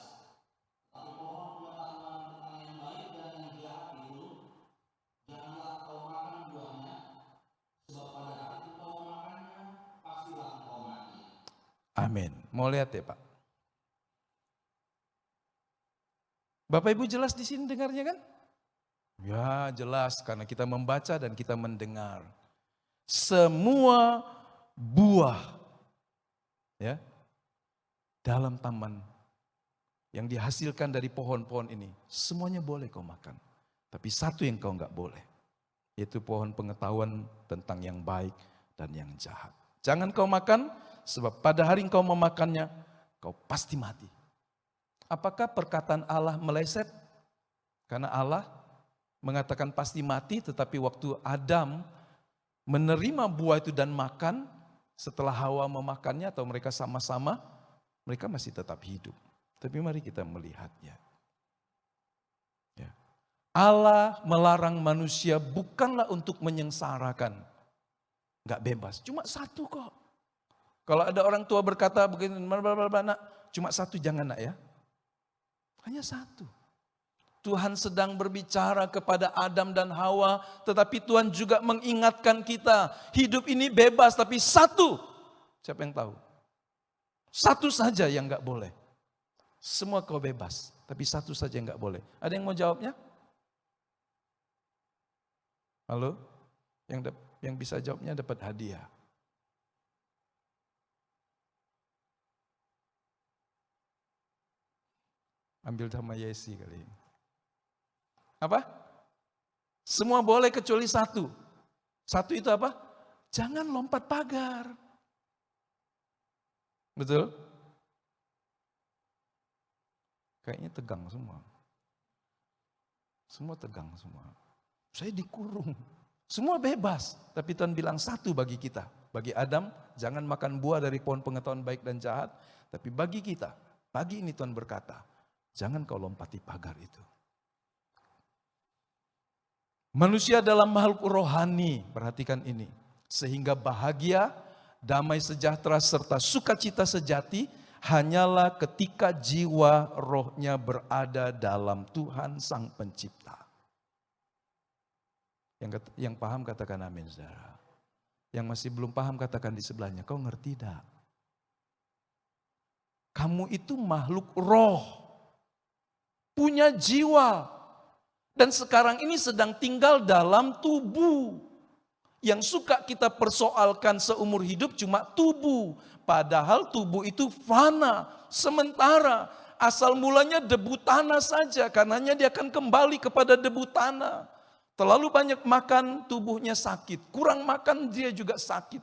Tapi pohon pengetahuan tentang yang baik dan yang jahat itu, janganlah kau makan buahnya, sebab pada hari kau memakannya, pastilah kau mati. Amin. Mau lihat ya Pak? Bapak Ibu jelas di sini dengarnya kan? Ya jelas karena kita membaca dan kita mendengar. Semua buah ya dalam taman yang dihasilkan dari pohon-pohon ini semuanya boleh kau makan. Tapi satu yang kau enggak boleh, yaitu pohon pengetahuan tentang yang baik dan yang jahat. Jangan kau makan sebab pada hari kau memakannya kau pasti mati. Apakah perkataan Allah meleset? Karena Allah mengatakan pasti mati, tetapi waktu Adam menerima buah itu dan makan, setelah Hawa memakannya atau mereka sama-sama, mereka masih tetap hidup. Tapi mari kita melihatnya. Ya. Allah melarang manusia bukanlah untuk menyengsarakan. Enggak bebas, cuma satu kok. Kalau ada orang tua berkata begini, nak, cuma satu jangan nak ya. Hanya satu. Tuhan sedang berbicara kepada Adam dan Hawa, tetapi Tuhan juga mengingatkan kita, hidup ini bebas tapi satu. Siapa yang tahu? Satu saja yang enggak boleh. Semua kau bebas, tapi satu saja yang enggak boleh. Ada yang mau jawabnya? Halo? Yang bisa jawabnya dapat hadiah. Ambil sama Yesi kali ini. Apa? Semua boleh kecuali satu. Satu itu apa? Jangan lompat pagar. Betul? Kayaknya tegang semua. Semua tegang semua. Saya dikurung. Semua bebas. Tapi Tuhan bilang satu bagi kita. Bagi Adam, jangan makan buah dari pohon pengetahuan baik dan jahat. Tapi bagi kita, pagi ini Tuhan berkata, jangan kau lompati pagar itu. Manusia adalah makhluk rohani, perhatikan ini. Sehingga bahagia, damai sejahtera serta sukacita sejati hanyalah ketika jiwa rohnya berada dalam Tuhan Sang Pencipta. Yang paham katakan amin saudara. Yang masih belum paham katakan di sebelahnya, kau ngerti tak? Kamu itu makhluk roh. Punya jiwa. Dan sekarang ini sedang tinggal dalam tubuh. Yang suka kita persoalkan seumur hidup cuma tubuh. Padahal tubuh itu fana, sementara. Asal mulanya debu tanah saja, karenanya dia akan kembali kepada debu tanah. Terlalu banyak makan, tubuhnya sakit. Kurang makan, dia juga sakit.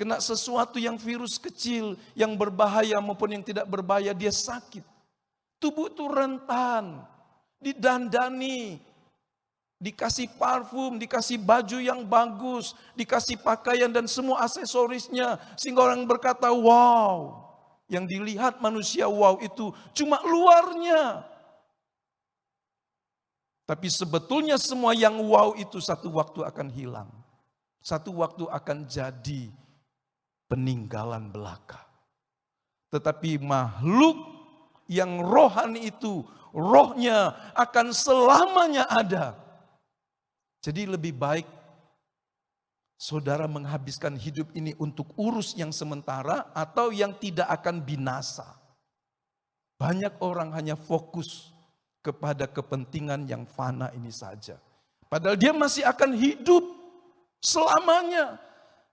Kena sesuatu yang virus kecil, yang berbahaya maupun yang tidak berbahaya, dia sakit. Tubuh itu rentan, didandani, dikasih parfum, dikasih baju yang bagus, dikasih pakaian dan semua aksesorisnya. Sehingga orang berkata, wow. Yang dilihat manusia wow itu cuma luarnya. Tapi sebetulnya semua yang wow itu satu waktu akan hilang. Satu waktu akan jadi peninggalan belaka. Tetapi makhluk yang rohani itu, rohnya akan selamanya ada. Jadi lebih baik saudara menghabiskan hidup ini untuk urus yang sementara atau yang tidak akan binasa. Banyak orang hanya fokus kepada kepentingan yang fana ini saja. Padahal dia masih akan hidup selamanya.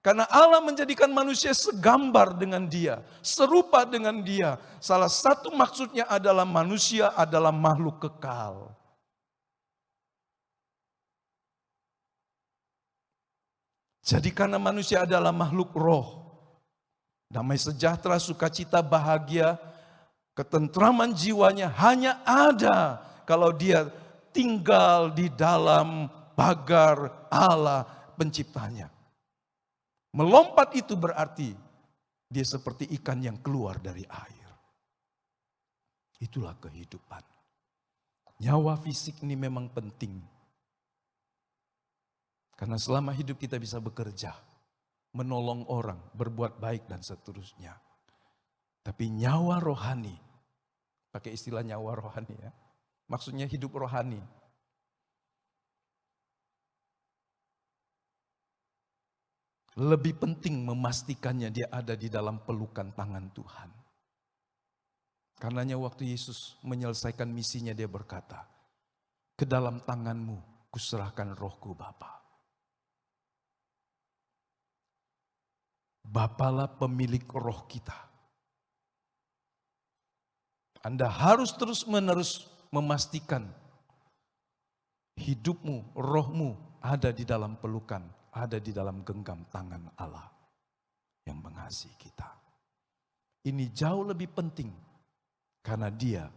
Karena Allah menjadikan manusia segambar dengan dia, serupa dengan dia. Salah satu maksudnya adalah manusia adalah makhluk kekal. Jadi karena manusia adalah makhluk roh, damai sejahtera, sukacita, bahagia, Ketentraman jiwanya hanya ada kalau dia tinggal di dalam pagar Allah penciptanya. Melompat itu berarti dia seperti ikan yang keluar dari air. Itulah kehidupan. Nyawa fisik ini memang penting. Karena selama hidup kita bisa bekerja, menolong orang, berbuat baik dan seterusnya. Tapi nyawa rohani, pakai istilah nyawa rohani ya, maksudnya hidup rohani. Lebih penting memastikannya dia ada di dalam pelukan tangan Tuhan. Karenanya waktu Yesus menyelesaikan misinya dia berkata, ke dalam tanganmu kuserahkan rohku Bapa. Bapalah pemilik roh kita. Anda harus terus-menerus memastikan hidupmu, rohmu ada di dalam pelukan, ada di dalam genggam tangan Allah yang mengasihi kita. Ini jauh lebih penting karena dia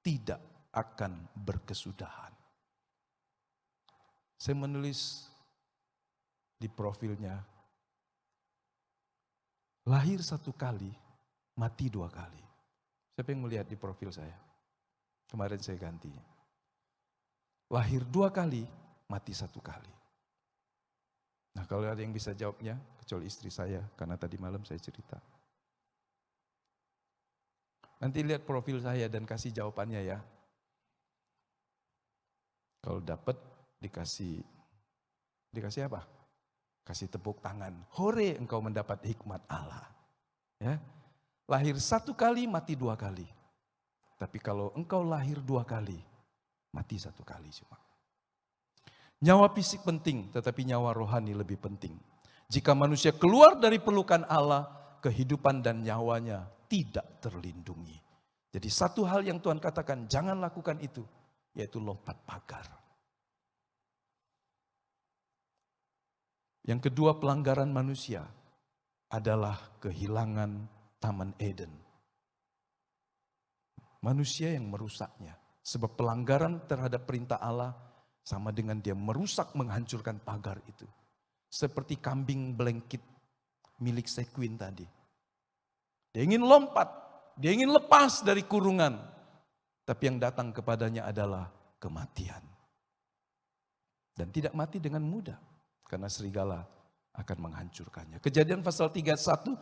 tidak akan berkesudahan. Saya menulis di profilnya, lahir 1 kali, mati 2 kali. Siapa yang melihat di profil saya? Kemarin saya ganti. Lahir 2 kali, mati 1 kali. Nah kalau ada yang bisa jawabnya, kecuali istri saya, karena tadi malam saya cerita. Nanti lihat profil saya dan kasih jawabannya ya. Kalau dapat dikasih apa? Kasih tepuk tangan. Hore engkau mendapat hikmat Allah. Ya. Lahir 1 kali, mati 2 kali. Tapi kalau engkau lahir 2 kali, mati 1 kali cuma. Nyawa fisik penting, tetapi nyawa rohani lebih penting. Jika manusia keluar dari pelukan Allah, kehidupan dan nyawanya tidak terlindungi. Jadi satu hal yang Tuhan katakan, jangan lakukan itu, yaitu lompat pagar. Yang kedua, pelanggaran manusia adalah kehilangan Taman Eden. Manusia yang merusaknya. Sebab pelanggaran terhadap perintah Allah sama dengan dia merusak, menghancurkan pagar itu. Seperti kambing blanket milik Sequin tadi. Dia ingin lompat, dia ingin lepas dari kurungan. Tapi yang datang kepadanya adalah kematian. Dan tidak mati dengan mudah. Karena serigala akan menghancurkannya. Kejadian pasal 31.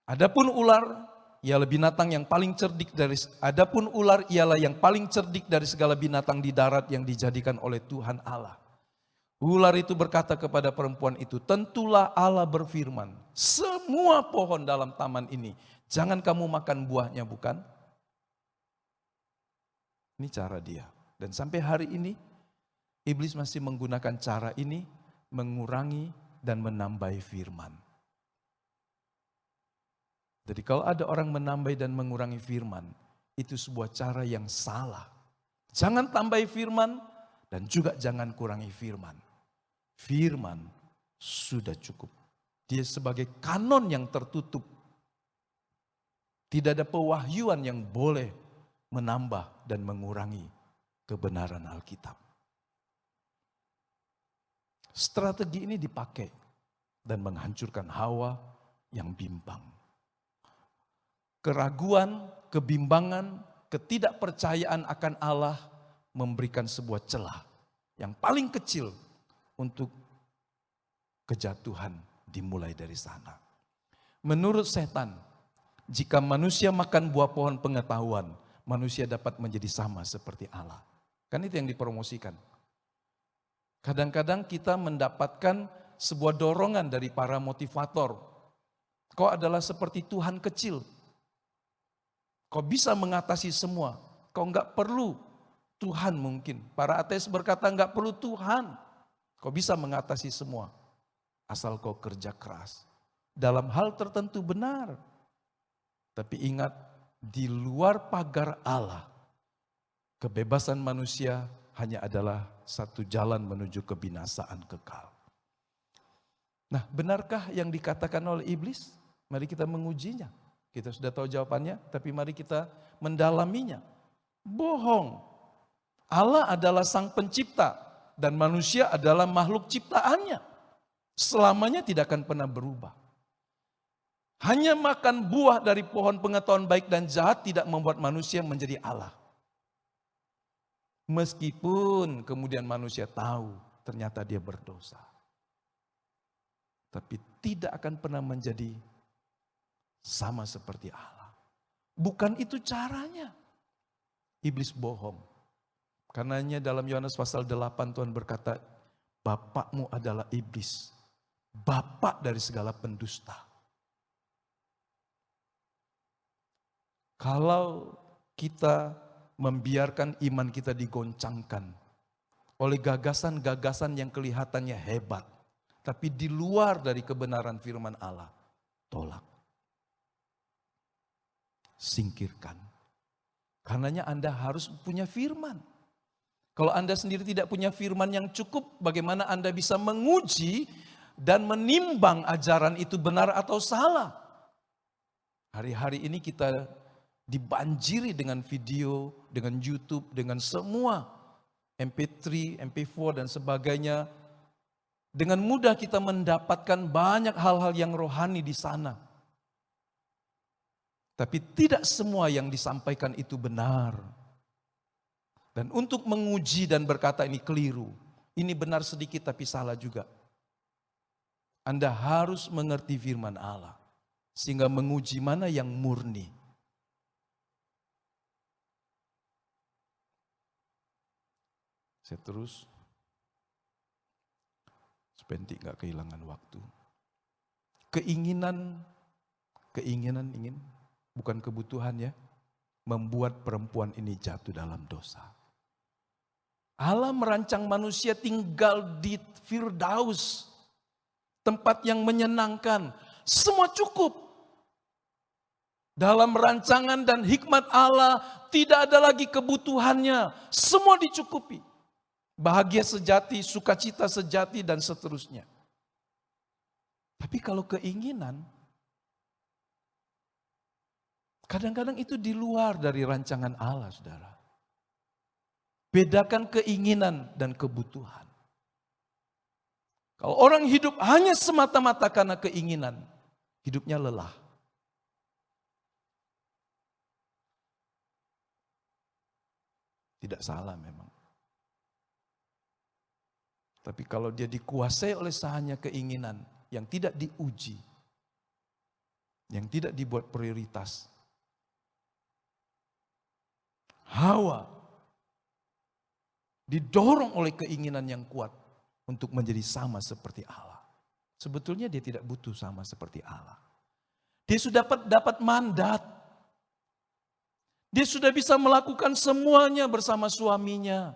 Adapun ular ialah binatang yang paling cerdik adapun ular ialah yang paling cerdik dari segala binatang di darat yang dijadikan oleh Tuhan Allah. Ular itu berkata kepada perempuan itu, tentulah Allah berfirman, semua pohon dalam taman ini, jangan kamu makan buahnya, bukan? Ini cara dia. Dan sampai hari ini, iblis masih menggunakan cara ini, mengurangi dan menambahi firman. Jadi kalau ada orang menambah dan mengurangi firman, itu sebuah cara yang salah. Jangan tambahi firman dan juga jangan kurangi firman. Firman sudah cukup. Dia sebagai kanon yang tertutup. Tidak ada pewahyuan yang boleh menambah dan mengurangi kebenaran Alkitab. Strategi ini dipakai dan menghancurkan Hawa yang bimbang. Keraguan, kebimbangan, ketidakpercayaan akan Allah memberikan sebuah celah yang paling kecil untuk kejatuhan dimulai dari sana. Menurut setan, jika manusia makan buah pohon pengetahuan, manusia dapat menjadi sama seperti Allah. Kan itu yang dipromosikan. Kadang-kadang kita mendapatkan sebuah dorongan dari para motivator. Kau adalah seperti Tuhan kecil. Kau bisa mengatasi semua. Kau enggak perlu Tuhan mungkin. Para ateis berkata enggak perlu Tuhan. Kau bisa mengatasi semua. Asal kau kerja keras. Dalam hal tertentu benar. Tapi ingat, di luar pagar Allah, kebebasan manusia hanya adalah satu jalan menuju kebinasaan kekal. Nah, benarkah yang dikatakan oleh iblis? Mari kita mengujinya. Kita sudah tahu jawabannya, tapi mari kita mendalaminya. Bohong. Allah adalah sang pencipta dan manusia adalah makhluk ciptaannya. Selamanya tidak akan pernah berubah. Hanya makan buah dari pohon pengetahuan baik dan jahat tidak membuat manusia menjadi Allah. Meskipun kemudian manusia tahu ternyata dia berdosa. Tapi tidak akan pernah menjadi sama seperti Allah. Bukan itu caranya. Iblis bohong. Karenanya dalam Yohanes pasal 8 Tuhan berkata, bapakmu adalah iblis. Bapak dari segala pendusta. Kalau kita membiarkan iman kita digoncangkan oleh gagasan-gagasan yang kelihatannya hebat, tapi di luar dari kebenaran firman Allah, tolak. Singkirkan. Karenanya Anda harus punya firman. Kalau Anda sendiri tidak punya firman yang cukup, bagaimana Anda bisa menguji dan menimbang ajaran itu benar atau salah? Hari-hari ini kita dibanjiri dengan video, dengan YouTube, dengan semua MP3, MP4 dan sebagainya. Dengan mudah kita mendapatkan banyak hal-hal yang rohani di sana. Tapi tidak semua yang disampaikan itu benar. Dan untuk menguji dan berkata ini keliru, ini benar sedikit tapi salah juga. Anda harus mengerti firman Allah. Sehingga menguji mana yang murni. Saya terus, supaya tidak kehilangan waktu. Keinginan ingin, bukan kebutuhan ya, membuat perempuan ini jatuh dalam dosa. Allah merancang manusia tinggal di Firdaus, tempat yang menyenangkan, semua cukup. Dalam rancangan dan hikmat Allah tidak ada lagi kebutuhannya, semua dicukupi. Bahagia sejati, sukacita sejati dan seterusnya. Tapi kalau keinginan, kadang-kadang itu di luar dari rancangan Allah, saudara. Bedakan keinginan dan kebutuhan. Kalau orang hidup hanya semata-mata karena keinginan, hidupnya lelah. Tidak salah memang. Tapi kalau dia dikuasai oleh sahanya keinginan yang tidak diuji, yang tidak dibuat prioritas. Hawa didorong oleh keinginan yang kuat untuk menjadi sama seperti Allah. Sebetulnya dia tidak butuh sama seperti Allah. Dia sudah dapat mandat. Dia sudah bisa melakukan semuanya bersama suaminya.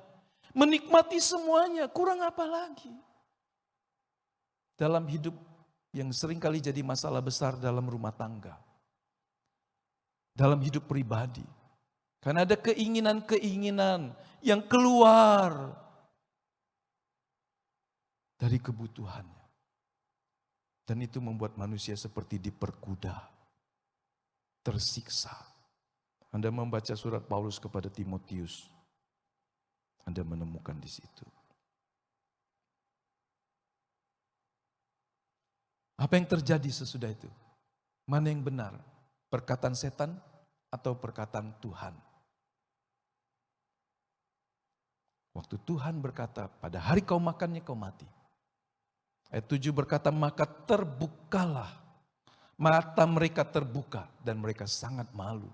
Menikmati semuanya, kurang apa lagi? Dalam hidup yang seringkali jadi masalah besar dalam rumah tangga. Dalam hidup pribadi. Karena ada keinginan-keinginan yang keluar dari kebutuhannya. Dan itu membuat manusia seperti diperkuda, tersiksa. Anda membaca surat Paulus kepada Timotius, Anda menemukan di situ. Apa yang terjadi sesudah itu? Mana yang benar? Perkataan setan atau perkataan Tuhan? Waktu Tuhan berkata, pada hari kau makannya kau mati. Ayat 7 berkata, maka terbukalah. Mata mereka terbuka dan mereka sangat malu.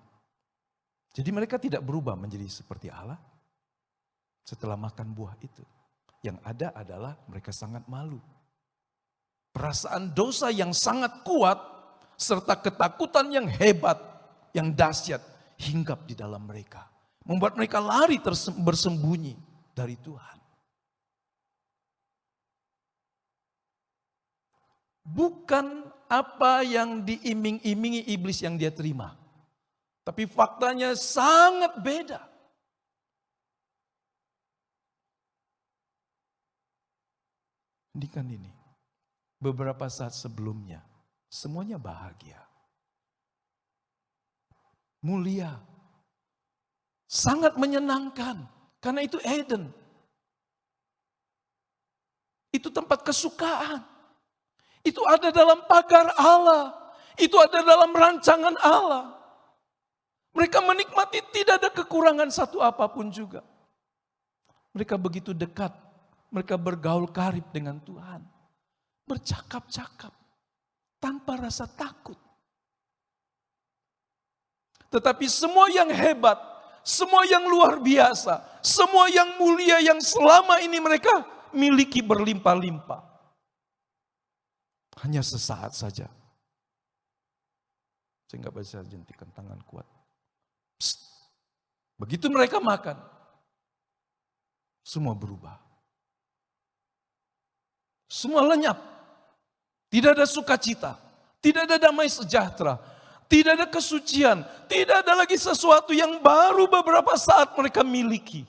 Jadi mereka tidak berubah menjadi seperti Allah. Setelah makan buah itu. Yang ada adalah mereka sangat malu. Perasaan dosa yang sangat kuat. Serta ketakutan yang hebat. Yang dahsyat. Hinggap di dalam mereka. Membuat mereka lari bersembunyi dari Tuhan. Bukan apa yang diiming-imingi iblis yang dia terima. Tapi faktanya sangat beda. Hentikan ini. Beberapa saat sebelumnya, semuanya bahagia. mulia, sangat menyenangkan. Karena itu Eden. Itu tempat kesukaan. Itu ada dalam pagar Allah. Itu ada dalam rancangan Allah. Mereka menikmati tidak ada kekurangan satu apapun juga. Mereka begitu dekat. Mereka bergaul karib dengan Tuhan. Bercakap-cakap. Tanpa rasa takut. Tetapi semua yang hebat. Semua yang luar biasa. Semua yang mulia yang selama ini mereka miliki berlimpah-limpah. Hanya sesaat saja. Saya nggak bisa jentikan tangan kuat. Psst. Begitu mereka makan, semua berubah. Semua lenyap. Tidak ada sukacita. Tidak ada damai sejahtera. Tidak ada kesucian. Tidak ada lagi sesuatu yang baru beberapa saat mereka miliki.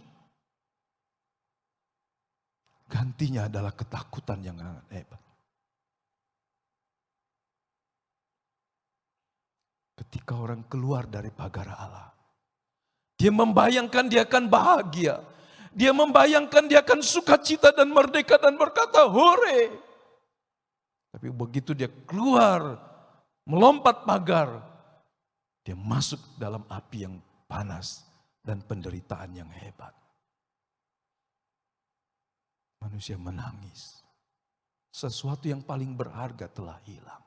Gantinya adalah ketakutan yang sangat hebat. Ketika orang keluar dari pagar Allah, dia membayangkan dia akan bahagia. Dia membayangkan dia akan sukacita dan merdeka dan berkata, hore. Tapi begitu dia keluar, melompat pagar, dia masuk dalam api yang panas dan penderitaan yang hebat. Manusia menangis. Sesuatu yang paling berharga telah hilang.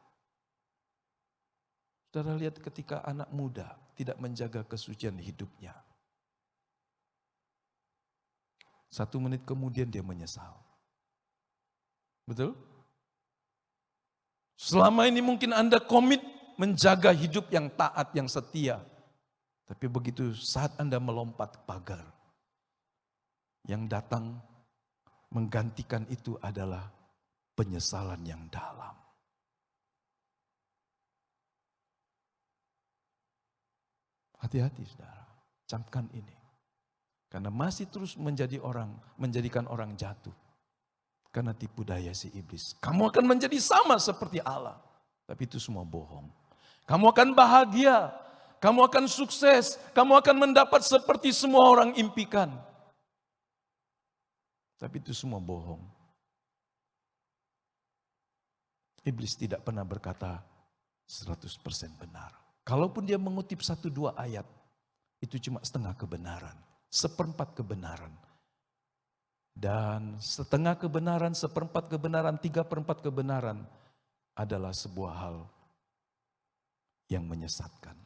Saudara lihat ketika anak muda tidak menjaga kesucian hidupnya. 1 menit kemudian dia menyesal. Betul? Selama ini mungkin Anda komit menjaga hidup yang taat, yang setia. Tapi begitu saat Anda melompat pagar, yang datang menggantikan itu adalah penyesalan yang dalam. Hati-hati saudara, camkan ini. Karena masih terus menjadikan orang jatuh. Karena tipu daya si iblis. Kamu akan menjadi sama seperti Allah. Tapi itu semua bohong. Kamu akan bahagia, kamu akan sukses, kamu akan mendapat seperti semua orang impikan. Tapi itu semua bohong. Iblis tidak pernah berkata 100% benar. Kalaupun dia mengutip 1-2 ayat, itu cuma setengah kebenaran, 1/4 kebenaran. Dan setengah kebenaran, 1/4 kebenaran, 3/4 kebenaran adalah sebuah hal yang menyesatkan.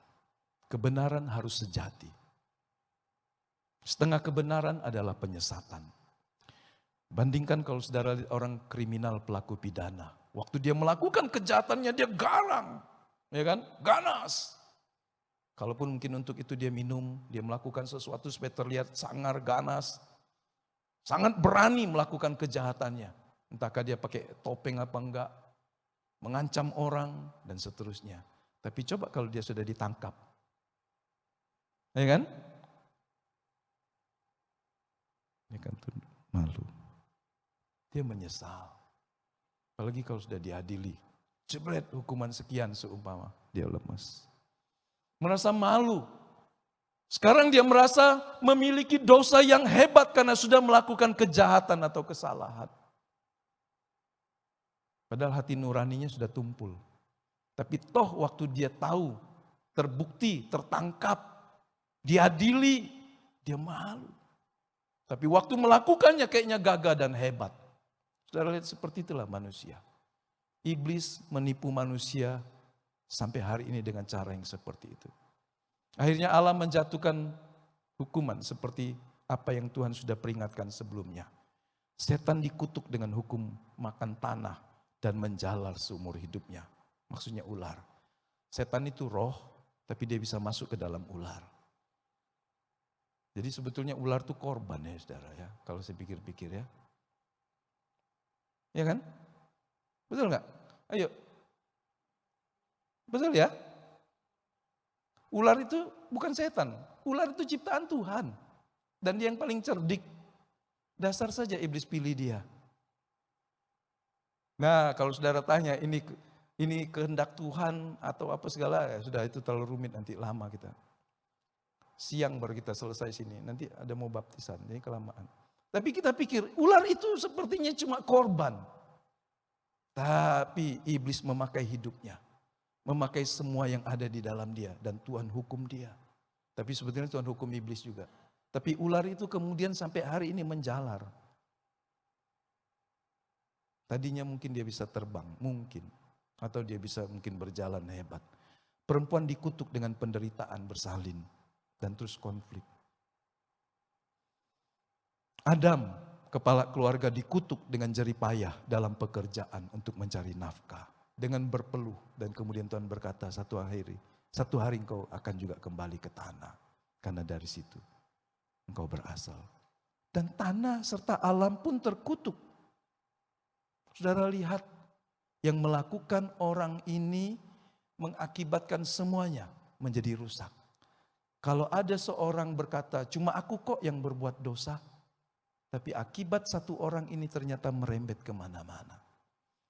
Kebenaran harus sejati. Setengah kebenaran adalah penyesatan. Bandingkan kalau saudara lihat orang kriminal pelaku pidana. Waktu dia melakukan kejahatannya dia garang. Ya kan? Ganas. Kalaupun mungkin untuk itu dia minum, dia melakukan sesuatu supaya terlihat sangar, ganas. Sangat berani melakukan kejahatannya. Entahkah dia pakai topeng apa enggak. Mengancam orang dan seterusnya. Tapi coba kalau dia sudah ditangkap. Ya kan? Dia kan malu. Dia menyesal. Apalagi kalau sudah diadili. Jebret hukuman sekian seumpama. Dia lemes. Merasa malu. Sekarang dia merasa memiliki dosa yang hebat karena sudah melakukan kejahatan atau kesalahan. Padahal hati nuraninya sudah tumpul. Tapi toh waktu dia tahu, terbukti, tertangkap, diadili, dia malu. Tapi waktu melakukannya kayaknya gagah dan hebat. Saudara lihat seperti itulah manusia. Iblis menipu manusia sampai hari ini dengan cara yang seperti itu. Akhirnya Allah menjatuhkan hukuman seperti apa yang Tuhan sudah peringatkan sebelumnya. Setan dikutuk dengan hukum makan tanah dan menjalar seumur hidupnya. Maksudnya ular. Setan itu roh, tapi dia bisa masuk ke dalam ular. Jadi sebetulnya ular itu korban ya saudara ya. Kalau saya pikir-pikir ya. Ya kan? Betul nggak? Ayo. Betul ya? Ular itu bukan setan. Ular itu ciptaan Tuhan. Dan dia yang paling cerdik. Dasar saja iblis pilih dia. Nah kalau saudara tanya ini kehendak Tuhan atau apa segala ya sudah itu terlalu rumit nanti lama kita. Siang baru kita selesai sini. Nanti ada mau baptisan, jadi kelamaan. Tapi kita pikir ular itu sepertinya cuma korban. Tapi iblis memakai hidupnya. Memakai semua yang ada di dalam dia. Dan Tuhan hukum dia. Tapi sebetulnya Tuhan hukum iblis juga. Tapi ular itu kemudian sampai hari ini menjalar. Tadinya mungkin dia bisa terbang, mungkin. Atau dia bisa mungkin berjalan hebat. Perempuan dikutuk dengan penderitaan bersalin. Dan terus konflik. Adam, kepala keluarga, dikutuk dengan jerih payah dalam pekerjaan untuk mencari nafkah. Dengan berpeluh, dan kemudian Tuhan berkata satu hari engkau akan juga kembali ke tanah. Karena dari situ engkau berasal. Dan tanah serta alam pun terkutuk. Saudara lihat, yang melakukan orang ini mengakibatkan semuanya menjadi rusak. Kalau ada seorang berkata, cuma aku kok yang berbuat dosa. Tapi akibat satu orang ini ternyata merembet kemana-mana.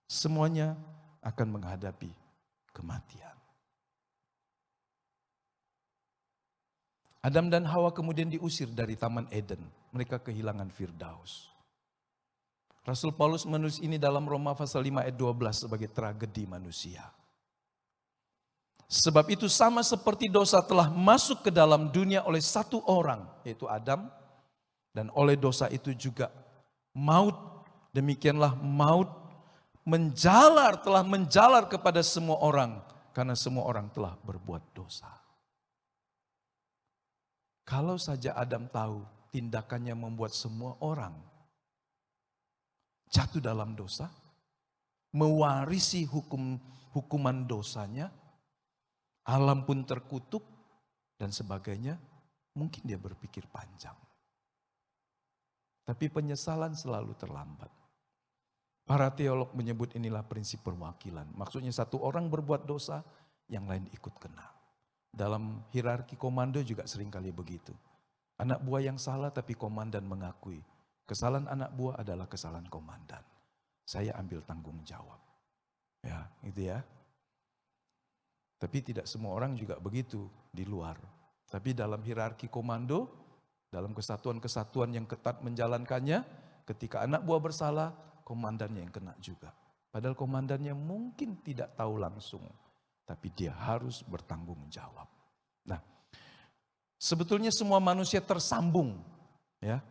Semuanya akan menghadapi kematian. Adam dan Hawa kemudian diusir dari Taman Eden. Mereka kehilangan Firdaus. Rasul Paulus menulis ini dalam Roma pasal 5 ayat 12 sebagai tragedi manusia. Sebab itu sama seperti dosa telah masuk ke dalam dunia oleh satu orang, yaitu Adam. Dan oleh dosa itu juga maut, demikianlah maut telah menjalar kepada semua orang. Karena semua orang telah berbuat dosa. Kalau saja Adam tahu tindakannya membuat semua orang jatuh dalam dosa, mewarisi hukuman dosanya, alam pun terkutuk dan sebagainya, mungkin dia berpikir panjang. Tapi penyesalan selalu terlambat. Para teolog menyebut inilah prinsip perwakilan. Maksudnya satu orang berbuat dosa, yang lain ikut kena. Dalam hierarki komando juga seringkali begitu. Anak buah yang salah tapi komandan mengakui. Kesalahan anak buah adalah kesalahan komandan. Saya ambil tanggung jawab. Ya, gitu ya. Tapi tidak semua orang juga begitu di luar. Tapi dalam hierarki komando, dalam kesatuan-kesatuan yang ketat menjalankannya, ketika anak buah bersalah, komandannya yang kena juga. Padahal komandannya mungkin tidak tahu langsung, tapi dia harus bertanggung jawab. Nah, sebetulnya semua manusia tersambung, ya,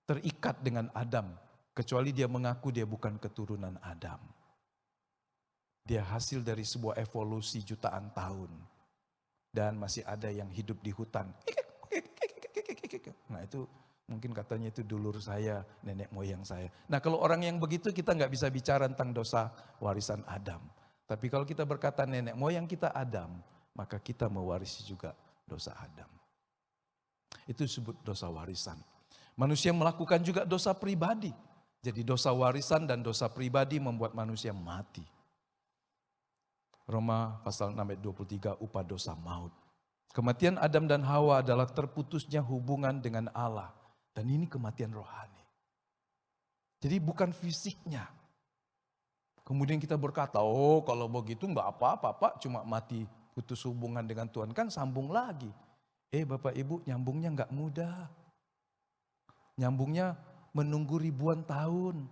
terikat dengan Adam, kecuali dia mengaku dia bukan keturunan Adam. Dia hasil dari sebuah evolusi jutaan tahun. Dan masih ada yang hidup di hutan. Nah itu mungkin katanya itu dulur saya, nenek moyang saya. Nah kalau orang yang begitu kita nggak bisa bicara tentang dosa warisan Adam. Tapi kalau kita berkata nenek moyang kita Adam, maka kita mewarisi juga dosa Adam. Itu disebut dosa warisan. Manusia melakukan juga dosa pribadi. Jadi dosa warisan dan dosa pribadi membuat manusia mati. Roma pasal 6 ayat 23, upah dosa maut. Kematian Adam dan Hawa adalah terputusnya hubungan dengan Allah. Dan ini kematian rohani. Jadi bukan fisiknya. Kemudian kita berkata, oh kalau begitu enggak apa-apa Pak, cuma mati putus hubungan dengan Tuhan, kan sambung lagi. Bapak Ibu, nyambungnya enggak mudah. Nyambungnya menunggu ribuan tahun.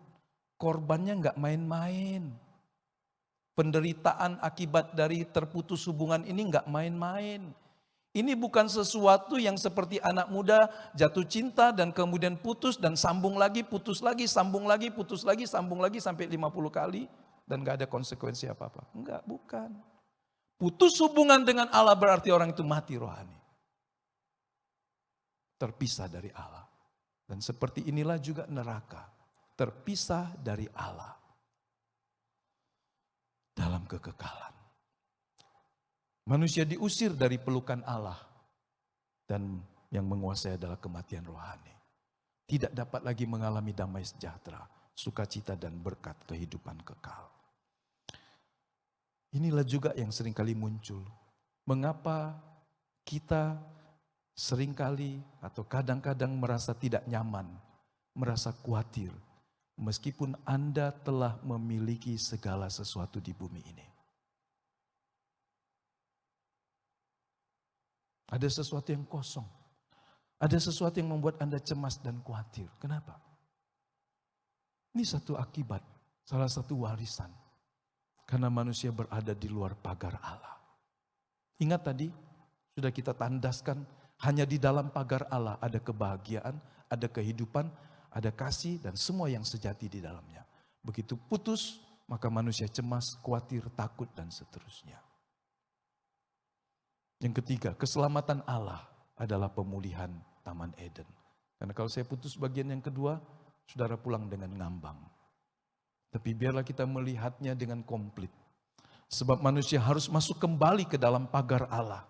Korbannya enggak main-main. Penderitaan akibat dari terputus hubungan ini enggak main-main. Ini bukan sesuatu yang seperti anak muda jatuh cinta dan kemudian putus dan sambung lagi, putus lagi, sambung lagi, putus lagi, sambung lagi sampai 50 kali dan gak ada konsekuensi apa-apa. Enggak, bukan. Putus hubungan dengan Allah berarti orang itu mati rohani. Terpisah dari Allah. Dan seperti inilah juga neraka. Terpisah dari Allah. Dalam kekekalan. Manusia diusir dari pelukan Allah. Dan yang menguasai adalah kematian rohani. Tidak dapat lagi mengalami damai sejahtera, sukacita dan berkat kehidupan kekal. Inilah juga yang seringkali muncul. Mengapa kita seringkali atau kadang-kadang merasa tidak nyaman, merasa khawatir. Meskipun Anda telah memiliki segala sesuatu di bumi ini. Ada sesuatu yang kosong. Ada sesuatu yang membuat Anda cemas dan khawatir. Kenapa? Ini satu akibat, salah satu warisan. Karena manusia berada di luar pagar Allah. Ingat tadi, sudah kita tandaskan, hanya di dalam pagar Allah ada kebahagiaan, ada kehidupan, ada kasih, dan semua yang sejati di dalamnya. Begitu putus, maka manusia cemas, khawatir, takut, dan seterusnya. Yang ketiga, keselamatan Allah adalah pemulihan Taman Eden. Karena kalau saya putus bagian yang kedua, saudara pulang dengan ngambang. Tapi biarlah kita melihatnya dengan komplit. Sebab manusia harus masuk kembali ke dalam pagar Allah.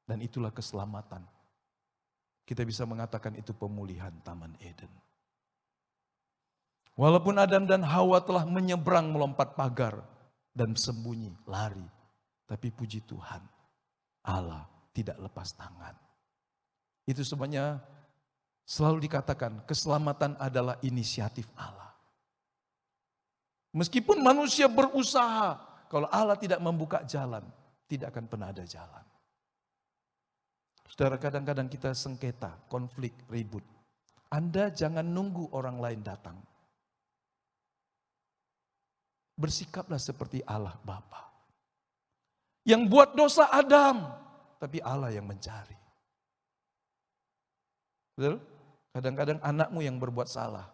Dan itulah keselamatan. Kita bisa mengatakan itu pemulihan Taman Eden. Walaupun Adam dan Hawa telah menyeberang melompat pagar dan sembunyi, lari. Tapi puji Tuhan, Allah tidak lepas tangan. Itu sebabnya selalu dikatakan keselamatan adalah inisiatif Allah. Meskipun manusia berusaha, kalau Allah tidak membuka jalan, tidak akan pernah ada jalan. Saudara, kadang-kadang kita sengketa, konflik, ribut. Anda jangan nunggu orang lain datang. Bersikaplah seperti Allah Bapa. Yang buat dosa Adam, tapi Allah yang mencari. Betul? Kadang-kadang anakmu yang berbuat salah.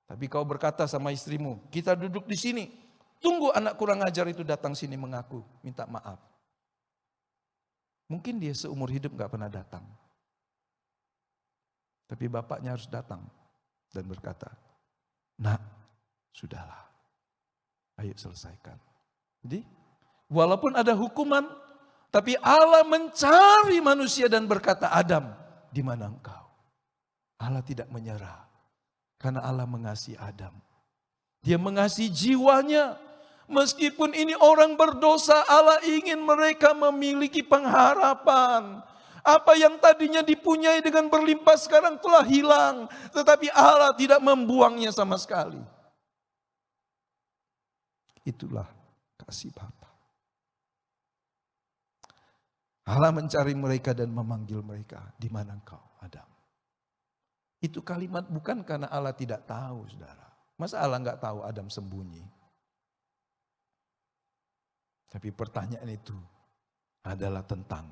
Tapi kau berkata sama istrimu, kita duduk di sini. Tunggu anak kurang ajar itu datang sini mengaku, minta maaf. Mungkin dia seumur hidup gak pernah datang. Tapi bapaknya harus datang dan berkata, nak, sudahlah. Ayo selesaikan. Jadi, walaupun ada hukuman, tapi Allah mencari manusia dan berkata, Adam, di mana engkau? Allah tidak menyerah. Karena Allah mengasihi Adam. Dia mengasihi jiwanya. Meskipun ini orang berdosa, Allah ingin mereka memiliki pengharapan. Apa yang tadinya dipunyai dengan berlimpah sekarang telah hilang. Tetapi Allah tidak membuangnya sama sekali. Itulah kasih Bapa. Allah mencari mereka dan memanggil mereka. Di mana engkau, Adam? Itu kalimat bukan karena Allah tidak tahu, saudara. Masa Allah nggak tahu Adam sembunyi? Tapi pertanyaan itu adalah tentang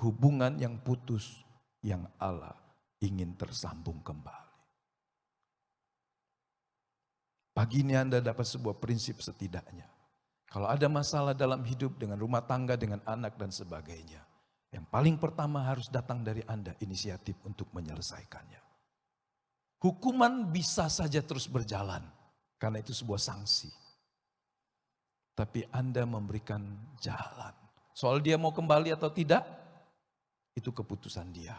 hubungan yang putus yang Allah ingin tersambung kembali. Pagi ini Anda dapat sebuah prinsip setidaknya. Kalau ada masalah dalam hidup dengan rumah tangga, dengan anak dan sebagainya. Yang paling pertama harus datang dari Anda inisiatif untuk menyelesaikannya. Hukuman bisa saja terus berjalan. Karena itu sebuah sanksi. Tapi Anda memberikan jalan. Soal dia mau kembali atau tidak, itu keputusan dia.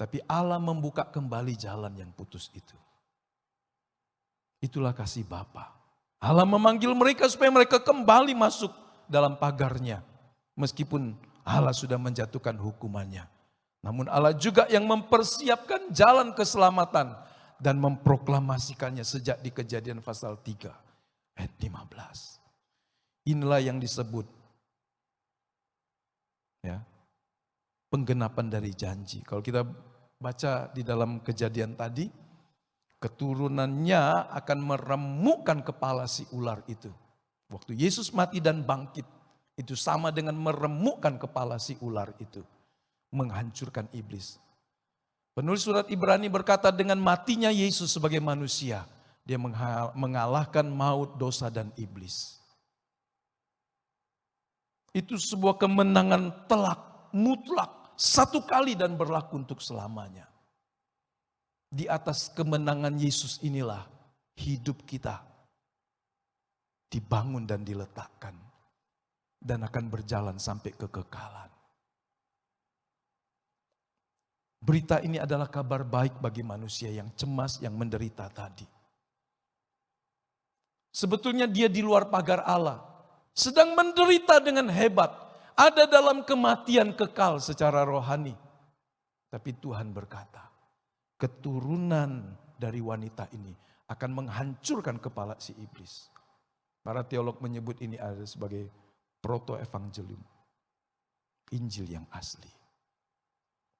Tapi Allah membuka kembali jalan yang putus itu. Itulah kasih Bapa. Allah memanggil mereka supaya mereka kembali masuk dalam pagarnya. Meskipun Allah sudah menjatuhkan hukumannya. Namun Allah juga yang mempersiapkan jalan keselamatan. Dan memproklamasikannya sejak di Kejadian pasal 3 ayat 15. Inilah yang disebut ya, penggenapan dari janji. Kalau kita baca di dalam Kejadian tadi, keturunannya akan meremukkan kepala si ular itu. Waktu Yesus mati dan bangkit, itu sama dengan meremukkan kepala si ular itu. Menghancurkan iblis. Penulis surat Ibrani berkata dengan matinya Yesus sebagai manusia, dia mengalahkan maut, dosa dan iblis. Itu sebuah kemenangan telak, mutlak, satu kali dan berlaku untuk selamanya. Di atas kemenangan Yesus inilah hidup kita dibangun dan diletakkan dan akan berjalan sampai kekekalan. Berita ini adalah kabar baik bagi manusia yang cemas, yang menderita tadi. Sebetulnya dia di luar pagar Allah, sedang menderita dengan hebat, ada dalam kematian kekal secara rohani. Tapi Tuhan berkata, keturunan dari wanita ini akan menghancurkan kepala si iblis. Para teolog menyebut ini ada sebagai proto-evangelium. Injil yang asli.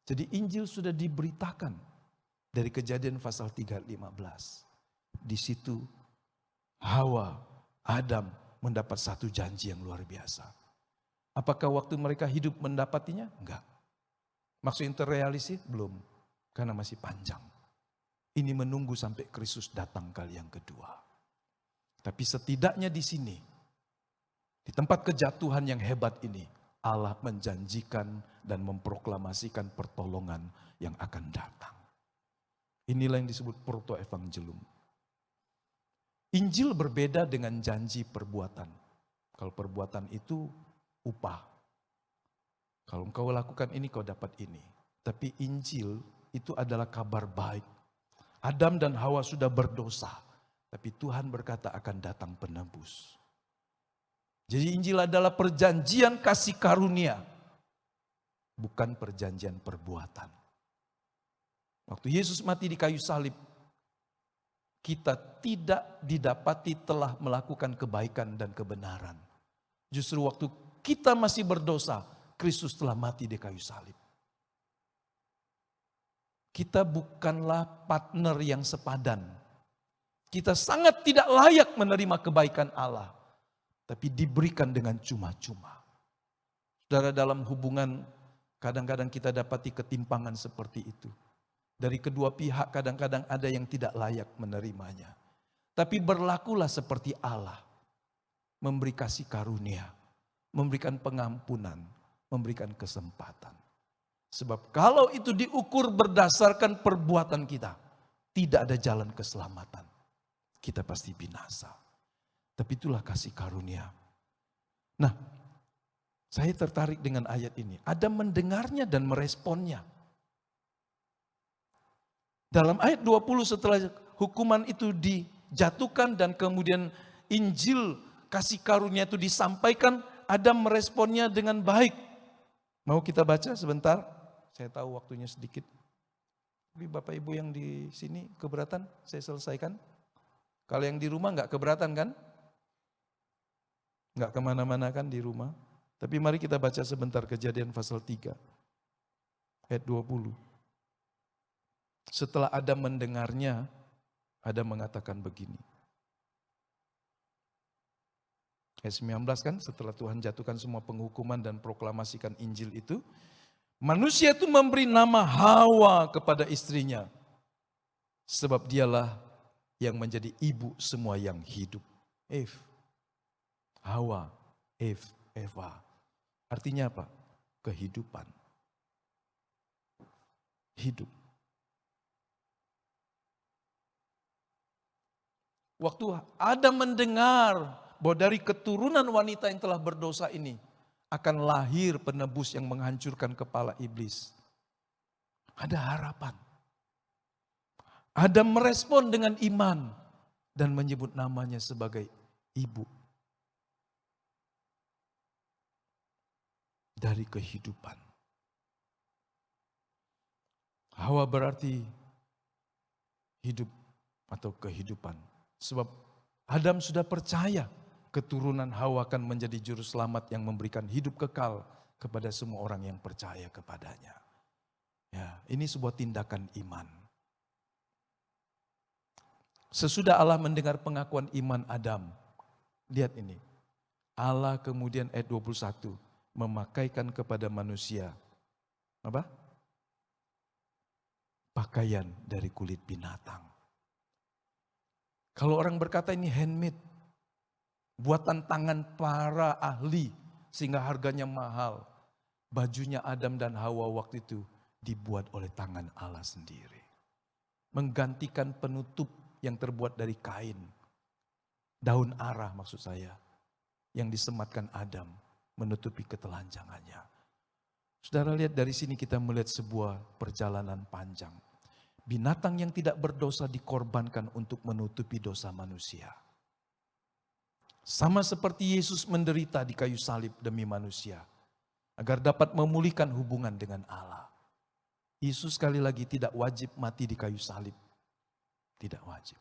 Jadi Injil sudah diberitakan dari Kejadian pasal 3:15. Di situ Hawa, Adam mendapat satu janji yang luar biasa. Apakah waktu mereka hidup mendapatinya? Enggak. Maksudnya terrealisasi? Belum. Karena masih panjang. Ini menunggu sampai Kristus datang kali yang kedua. Tapi setidaknya di sini, di tempat kejatuhan yang hebat ini, Allah menjanjikan dan memproklamasikan pertolongan yang akan datang. Inilah yang disebut proto-evangelum. Injil berbeda dengan janji perbuatan. Kalau perbuatan itu upah. Kalau engkau lakukan ini, kau dapat ini. Tapi Injil itu adalah kabar baik. Adam dan Hawa sudah berdosa, tapi Tuhan berkata akan datang penebus. Jadi Injil adalah perjanjian kasih karunia, bukan perjanjian perbuatan. Waktu Yesus mati di kayu salib, kita tidak didapati telah melakukan kebaikan dan kebenaran. Justru waktu kita masih berdosa, Kristus telah mati di kayu salib. Kita bukanlah partner yang sepadan. Kita sangat tidak layak menerima kebaikan Allah. Tapi diberikan dengan cuma-cuma. Saudara, dalam hubungan kadang-kadang kita dapati ketimpangan seperti itu. Dari kedua pihak kadang-kadang ada yang tidak layak menerimanya. Tapi berlakulah seperti Allah. Memberi kasih karunia. Memberikan pengampunan. Memberikan kesempatan. Sebab kalau itu diukur berdasarkan perbuatan kita, tidak ada jalan keselamatan. Kita pasti binasa. Tapi itulah kasih karunia. Nah, saya tertarik dengan ayat ini. Adam mendengarnya dan meresponnya. Dalam ayat 20 setelah hukuman itu dijatuhkan dan kemudian Injil kasih karunia itu disampaikan, Adam meresponnya dengan baik. Mau kita baca sebentar? Saya tahu waktunya sedikit. Tapi Bapak Ibu yang di sini keberatan? Saya selesaikan. Kalau yang di rumah enggak keberatan kan? Enggak kemana-mana kan di rumah. Tapi mari kita baca sebentar Kejadian pasal 3. Ayat 20. Setelah Adam mendengarnya, Adam mengatakan begini. Ayat 19 kan, setelah Tuhan jatuhkan semua penghukuman dan proklamasikan Injil itu, manusia itu memberi nama Hawa kepada istrinya. Sebab dialah yang menjadi ibu semua yang hidup. Hawa, Eva. Artinya apa? Kehidupan. Hidup. Waktu Adam mendengar bahwa dari keturunan wanita yang telah berdosa ini akan lahir penebus yang menghancurkan kepala iblis. Ada harapan. Adam merespon dengan iman dan menyebut namanya sebagai ibu. Dari kehidupan. Hawa berarti hidup atau kehidupan. Sebab Adam sudah percaya keturunan Hawa akan menjadi juru selamat yang memberikan hidup kekal kepada semua orang yang percaya kepadanya. Ya, ini sebuah tindakan iman. Sesudah Allah mendengar pengakuan iman Adam, lihat ini. Allah kemudian ayat 21 memakaikan kepada manusia apa? Pakaian dari kulit binatang. Kalau orang berkata ini handmade, buatan tangan para ahli sehingga harganya mahal. Bajunya Adam dan Hawa waktu itu dibuat oleh tangan Allah sendiri. Menggantikan penutup yang terbuat dari kain. Daun arah maksud saya. Yang disematkan Adam menutupi ketelanjangannya. Saudara lihat dari sini kita melihat sebuah perjalanan panjang. Binatang yang tidak berdosa dikorbankan untuk menutupi dosa manusia. Sama seperti Yesus menderita di kayu salib demi manusia. Agar dapat memulihkan hubungan dengan Allah. Yesus sekali lagi tidak wajib mati di kayu salib. Tidak wajib.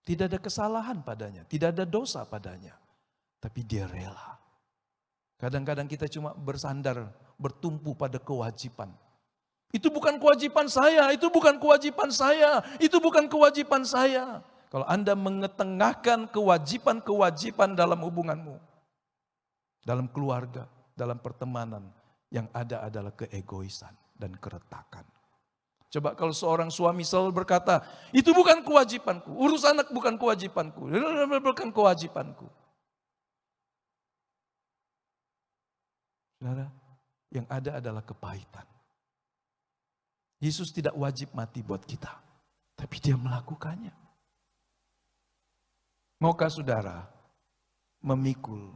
Tidak ada kesalahan padanya. Tidak ada dosa padanya. Tapi dia rela. Kadang-kadang kita cuma bersandar, bertumpu pada kewajiban. Itu bukan kewajiban saya, itu bukan kewajiban saya, itu bukan kewajiban saya. Kalau Anda mengetengahkan kewajiban-kewajiban dalam hubunganmu, dalam keluarga, dalam pertemanan, yang ada adalah keegoisan dan keretakan. Coba kalau seorang suami selalu berkata, itu bukan kewajibanku, urus anak bukan kewajibanku, bukan kewajibanku. Saudara, yang ada adalah kepahitan. Yesus tidak wajib mati buat kita, tapi dia melakukannya. Maukah saudara memikul,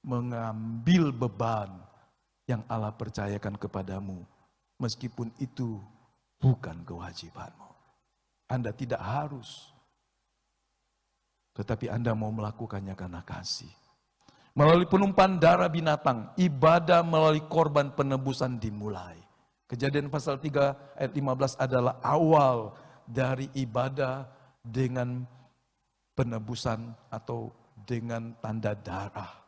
mengambil beban yang Allah percayakan kepadamu, meskipun itu bukan kewajibanmu. Anda tidak harus, tetapi Anda mau melakukannya karena kasih. Melalui penumpahan darah binatang, ibadah melalui korban penebusan dimulai. Kejadian pasal 3 ayat 15 adalah awal dari ibadah dengan penebusan atau dengan tanda darah.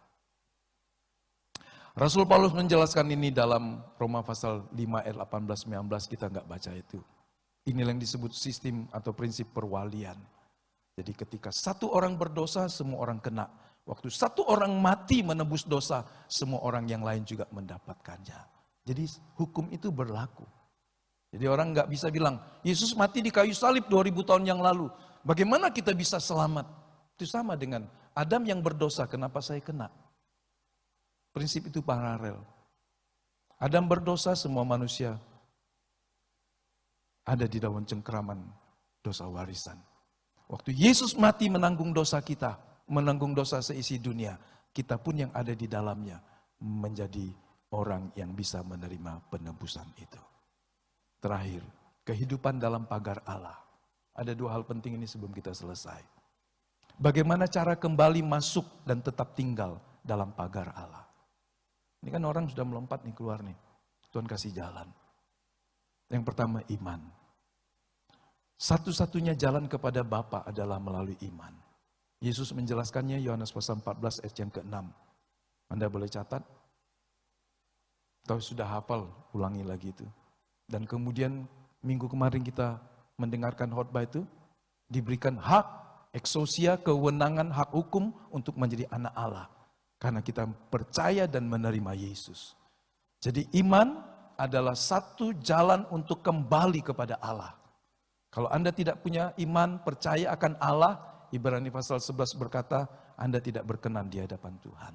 Rasul Paulus menjelaskan ini dalam Roma pasal 5 ayat 18-19, kita nggak baca itu. Inilah yang disebut sistem atau prinsip perwalian. Jadi ketika satu orang berdosa, semua orang kena. Waktu satu orang mati menebus dosa, semua orang yang lain juga mendapatkannya. Jadi hukum itu berlaku. Jadi orang nggak bisa bilang, Yesus mati di kayu salib 2000 tahun yang lalu. Bagaimana kita bisa selamat? Itu sama dengan Adam yang berdosa, kenapa saya kena? Prinsip itu paralel. Adam berdosa, semua manusia ada di dalam cengkeraman dosa warisan. Waktu Yesus mati menanggung dosa kita, menanggung dosa seisi dunia, kita pun yang ada di dalamnya menjadi orang yang bisa menerima penebusan itu. Terakhir, kehidupan dalam pagar Allah. Ada dua hal penting ini sebelum kita selesai. Bagaimana cara kembali masuk dan tetap tinggal dalam pagar Allah. Ini kan orang sudah melompat nih keluar nih. Tuhan kasih jalan. Yang pertama iman. Satu-satunya jalan kepada Bapa adalah melalui iman. Yesus menjelaskannya Yohanes pasal 14 ayat yang ke-6. Anda boleh catat. Atau sudah hafal, ulangi lagi itu. Dan kemudian minggu kemarin kita mendengarkan khotbah itu, diberikan hak, eksosia, kewenangan, hak hukum untuk menjadi anak Allah. Karena kita percaya dan menerima Yesus. Jadi iman adalah satu jalan untuk kembali kepada Allah. Kalau Anda tidak punya iman, percaya akan Allah, Ibrani pasal 11 berkata, Anda tidak berkenan di hadapan Tuhan.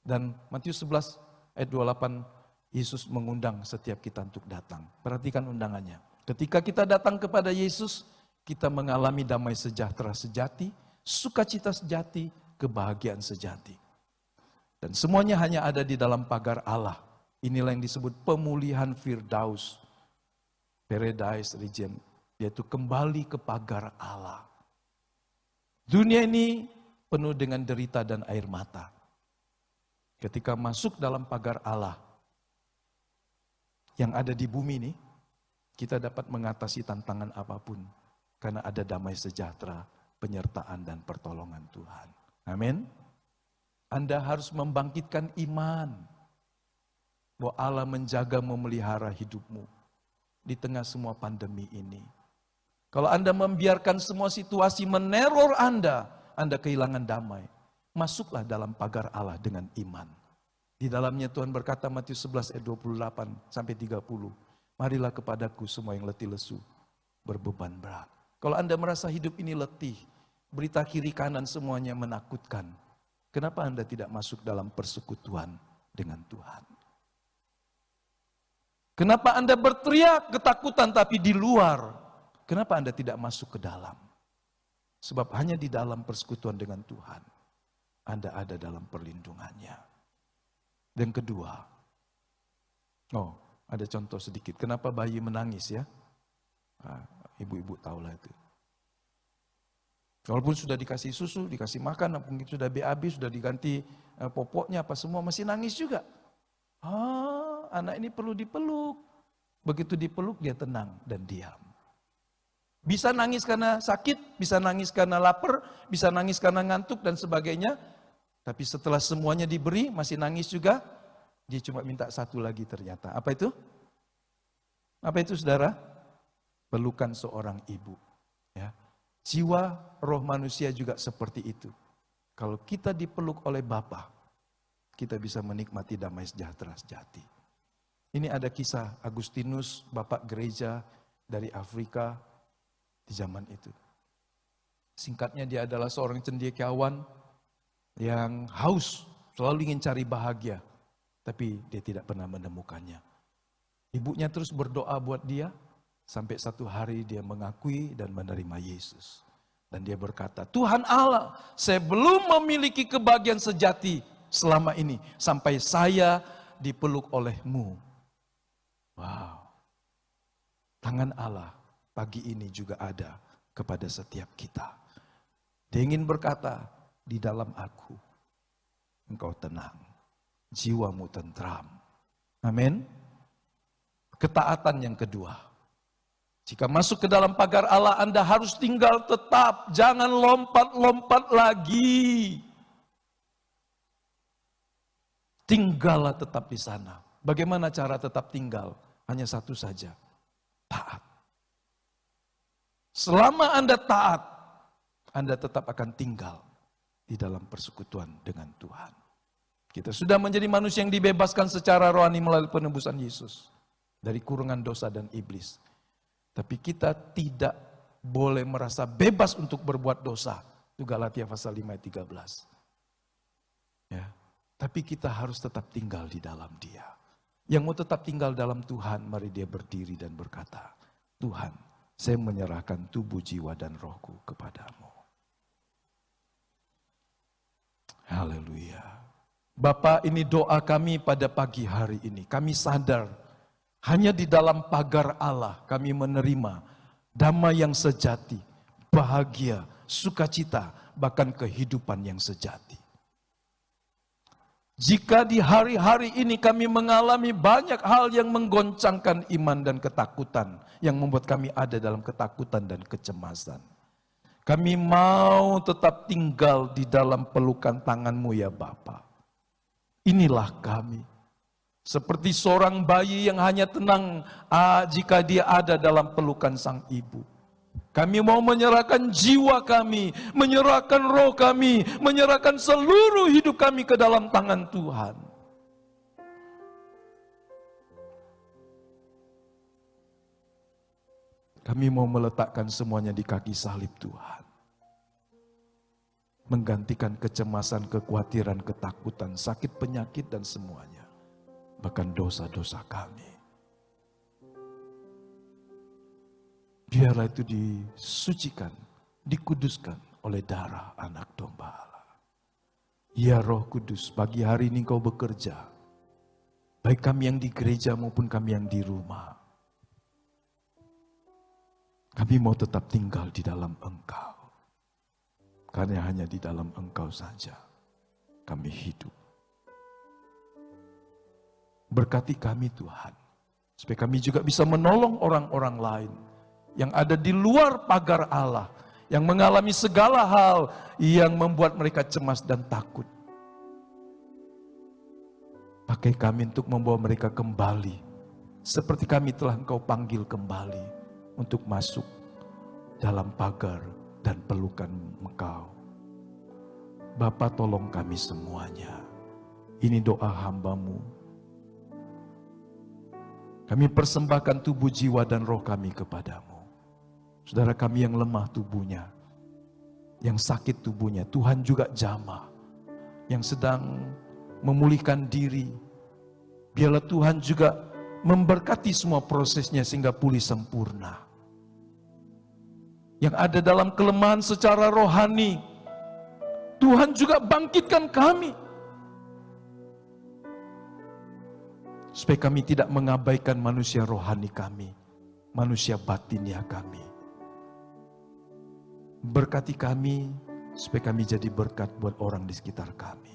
Dan Matius 11 ayat 28, Yesus mengundang setiap kita untuk datang. Perhatikan undangannya. Ketika kita datang kepada Yesus, kita mengalami damai sejahtera sejati, sukacita sejati, kebahagiaan sejati. Dan semuanya hanya ada di dalam pagar Allah. Inilah yang disebut pemulihan Firdaus, Paradise Region, yaitu kembali ke pagar Allah. Dunia ini penuh dengan derita dan air mata. Ketika masuk dalam pagar Allah, yang ada di bumi ini, kita dapat mengatasi tantangan apapun. Karena ada damai sejahtera, penyertaan dan pertolongan Tuhan. Amin. Anda harus membangkitkan iman. Bahwa Allah menjaga memelihara hidupmu. Di tengah semua pandemi ini. Kalau Anda membiarkan semua situasi meneror Anda kehilangan damai. Masuklah dalam pagar Allah dengan iman. Di dalamnya Tuhan berkata Matius 11 ayat 28 sampai 30. Marilah kepadaku semua yang letih lesu, berbeban berat. Kalau Anda merasa hidup ini letih, berita kiri kanan semuanya menakutkan. Kenapa Anda tidak masuk dalam persekutuan dengan Tuhan? Kenapa Anda berteriak ketakutan tapi di luar? Kenapa Anda tidak masuk ke dalam? Sebab hanya di dalam persekutuan dengan Tuhan, Anda ada dalam perlindungannya. Dan kedua, ada contoh sedikit. Kenapa bayi menangis ya? Ibu-ibu tahulah itu. Walaupun sudah dikasih susu, dikasih makan, mungkin sudah BAB, sudah diganti popoknya, apa semua masih nangis juga. Anak ini perlu dipeluk. Begitu dipeluk dia tenang dan diam. Bisa nangis karena sakit, bisa nangis karena lapar, bisa nangis karena ngantuk dan sebagainya. Tapi setelah semuanya diberi, masih nangis juga. Dia cuma minta satu lagi ternyata. Apa itu? Apa itu saudara? Pelukan seorang ibu. Ya. Jiwa roh manusia juga seperti itu. Kalau kita dipeluk oleh Bapa, kita bisa menikmati damai sejahtera sejati. Ini ada kisah Agustinus, bapak gereja dari Afrika di zaman itu. Singkatnya dia adalah seorang cendekiawan yang haus, selalu ingin cari bahagia. Tapi dia tidak pernah menemukannya. Ibunya terus berdoa buat dia, sampai satu hari dia mengakui dan menerima Yesus. Dan dia berkata, Tuhan Allah, saya belum memiliki kebahagiaan sejati selama ini. Sampai saya dipeluk oleh-Mu. Wow. Tangan Allah pagi ini juga ada kepada setiap kita. Dia ingin berkata, di dalam aku, engkau tenang. Jiwamu tentram. Amin. Ketaatan yang kedua. Jika masuk ke dalam pagar Allah, Anda harus tinggal tetap. Jangan lompat-lompat lagi. Tinggallah tetap di sana. Bagaimana cara tetap tinggal? Hanya satu saja. Taat. Selama Anda taat, Anda tetap akan tinggal di dalam persekutuan dengan Tuhan. Kita sudah menjadi manusia yang dibebaskan secara rohani melalui penebusan Yesus. Dari kurungan dosa dan iblis. Tapi kita tidak boleh merasa bebas untuk berbuat dosa. Itu Galatia pasal 5 ayat 13. Ya. Tapi kita harus tetap tinggal di dalam Dia. Yang mau tetap tinggal dalam Tuhan, mari dia berdiri dan berkata, Tuhan, saya menyerahkan tubuh, jiwa, dan rohku kepadamu. Haleluya. Bapak, ini doa kami pada pagi hari ini. Kami sadar, hanya di dalam pagar Allah kami menerima damai yang sejati, bahagia, sukacita, bahkan kehidupan yang sejati. Jika di hari-hari ini kami mengalami banyak hal yang menggoncangkan iman dan ketakutan, yang membuat kami ada dalam ketakutan dan kecemasan, kami mau tetap tinggal di dalam pelukan tangan-Mu ya Bapa. Inilah kami. Seperti seorang bayi yang hanya tenang jika dia ada dalam pelukan sang ibu. Kami mau menyerahkan jiwa kami, menyerahkan roh kami, menyerahkan seluruh hidup kami ke dalam tangan Tuhan. Kami mau meletakkan semuanya di kaki salib Tuhan. Menggantikan kecemasan, kekhawatiran, ketakutan, sakit, penyakit, dan semuanya. Bahkan dosa-dosa kami. Biarlah itu disucikan, dikuduskan oleh darah anak domba Allah. Ya Roh Kudus, pagi hari ini Engkau bekerja. Baik kami yang di gereja maupun kami yang di rumah. Kami mau tetap tinggal di dalam Engkau. Karena hanya di dalam Engkau saja kami hidup. Berkati kami Tuhan, supaya kami juga bisa menolong orang-orang lain yang ada di luar pagar Allah, yang mengalami segala hal yang membuat mereka cemas dan takut. Pakai kami untuk membawa mereka kembali, seperti kami telah Engkau panggil kembali untuk masuk dalam pagar dan pelukan Engkau. Bapa, tolong kami semuanya. Ini doa hamba-Mu. Kami persembahkan tubuh, jiwa, dan roh kami kepadamu. Saudara kami yang lemah tubuhnya, yang sakit tubuhnya, Tuhan juga jamah. Yang sedang memulihkan diri, biarlah Tuhan juga memberkati semua prosesnya sehingga pulih sempurna. Yang ada dalam kelemahan secara rohani, Tuhan juga bangkitkan kami. Supaya kami tidak mengabaikan manusia rohani kami, manusia batinnya kami. Berkati kami, supaya kami jadi berkat buat orang di sekitar kami.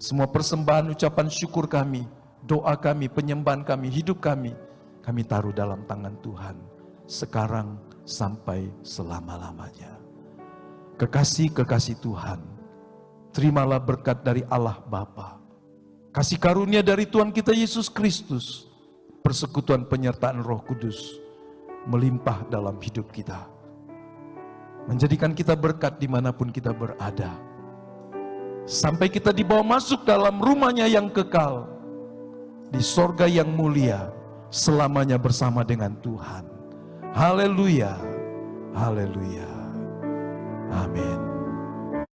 Semua persembahan, ucapan syukur kami, doa kami, penyembahan kami, hidup kami taruh dalam tangan Tuhan. Sekarang sampai selama-lamanya. Kekasih-kekasih Tuhan, terimalah berkat dari Allah Bapa. Kasih karunia dari Tuhan kita Yesus Kristus, persekutuan penyertaan Roh Kudus melimpah dalam hidup kita. Menjadikan kita berkat dimanapun kita berada. Sampai kita dibawa masuk dalam rumahnya yang kekal. Di sorga yang mulia, selamanya bersama dengan Tuhan. Haleluya, haleluya, amin.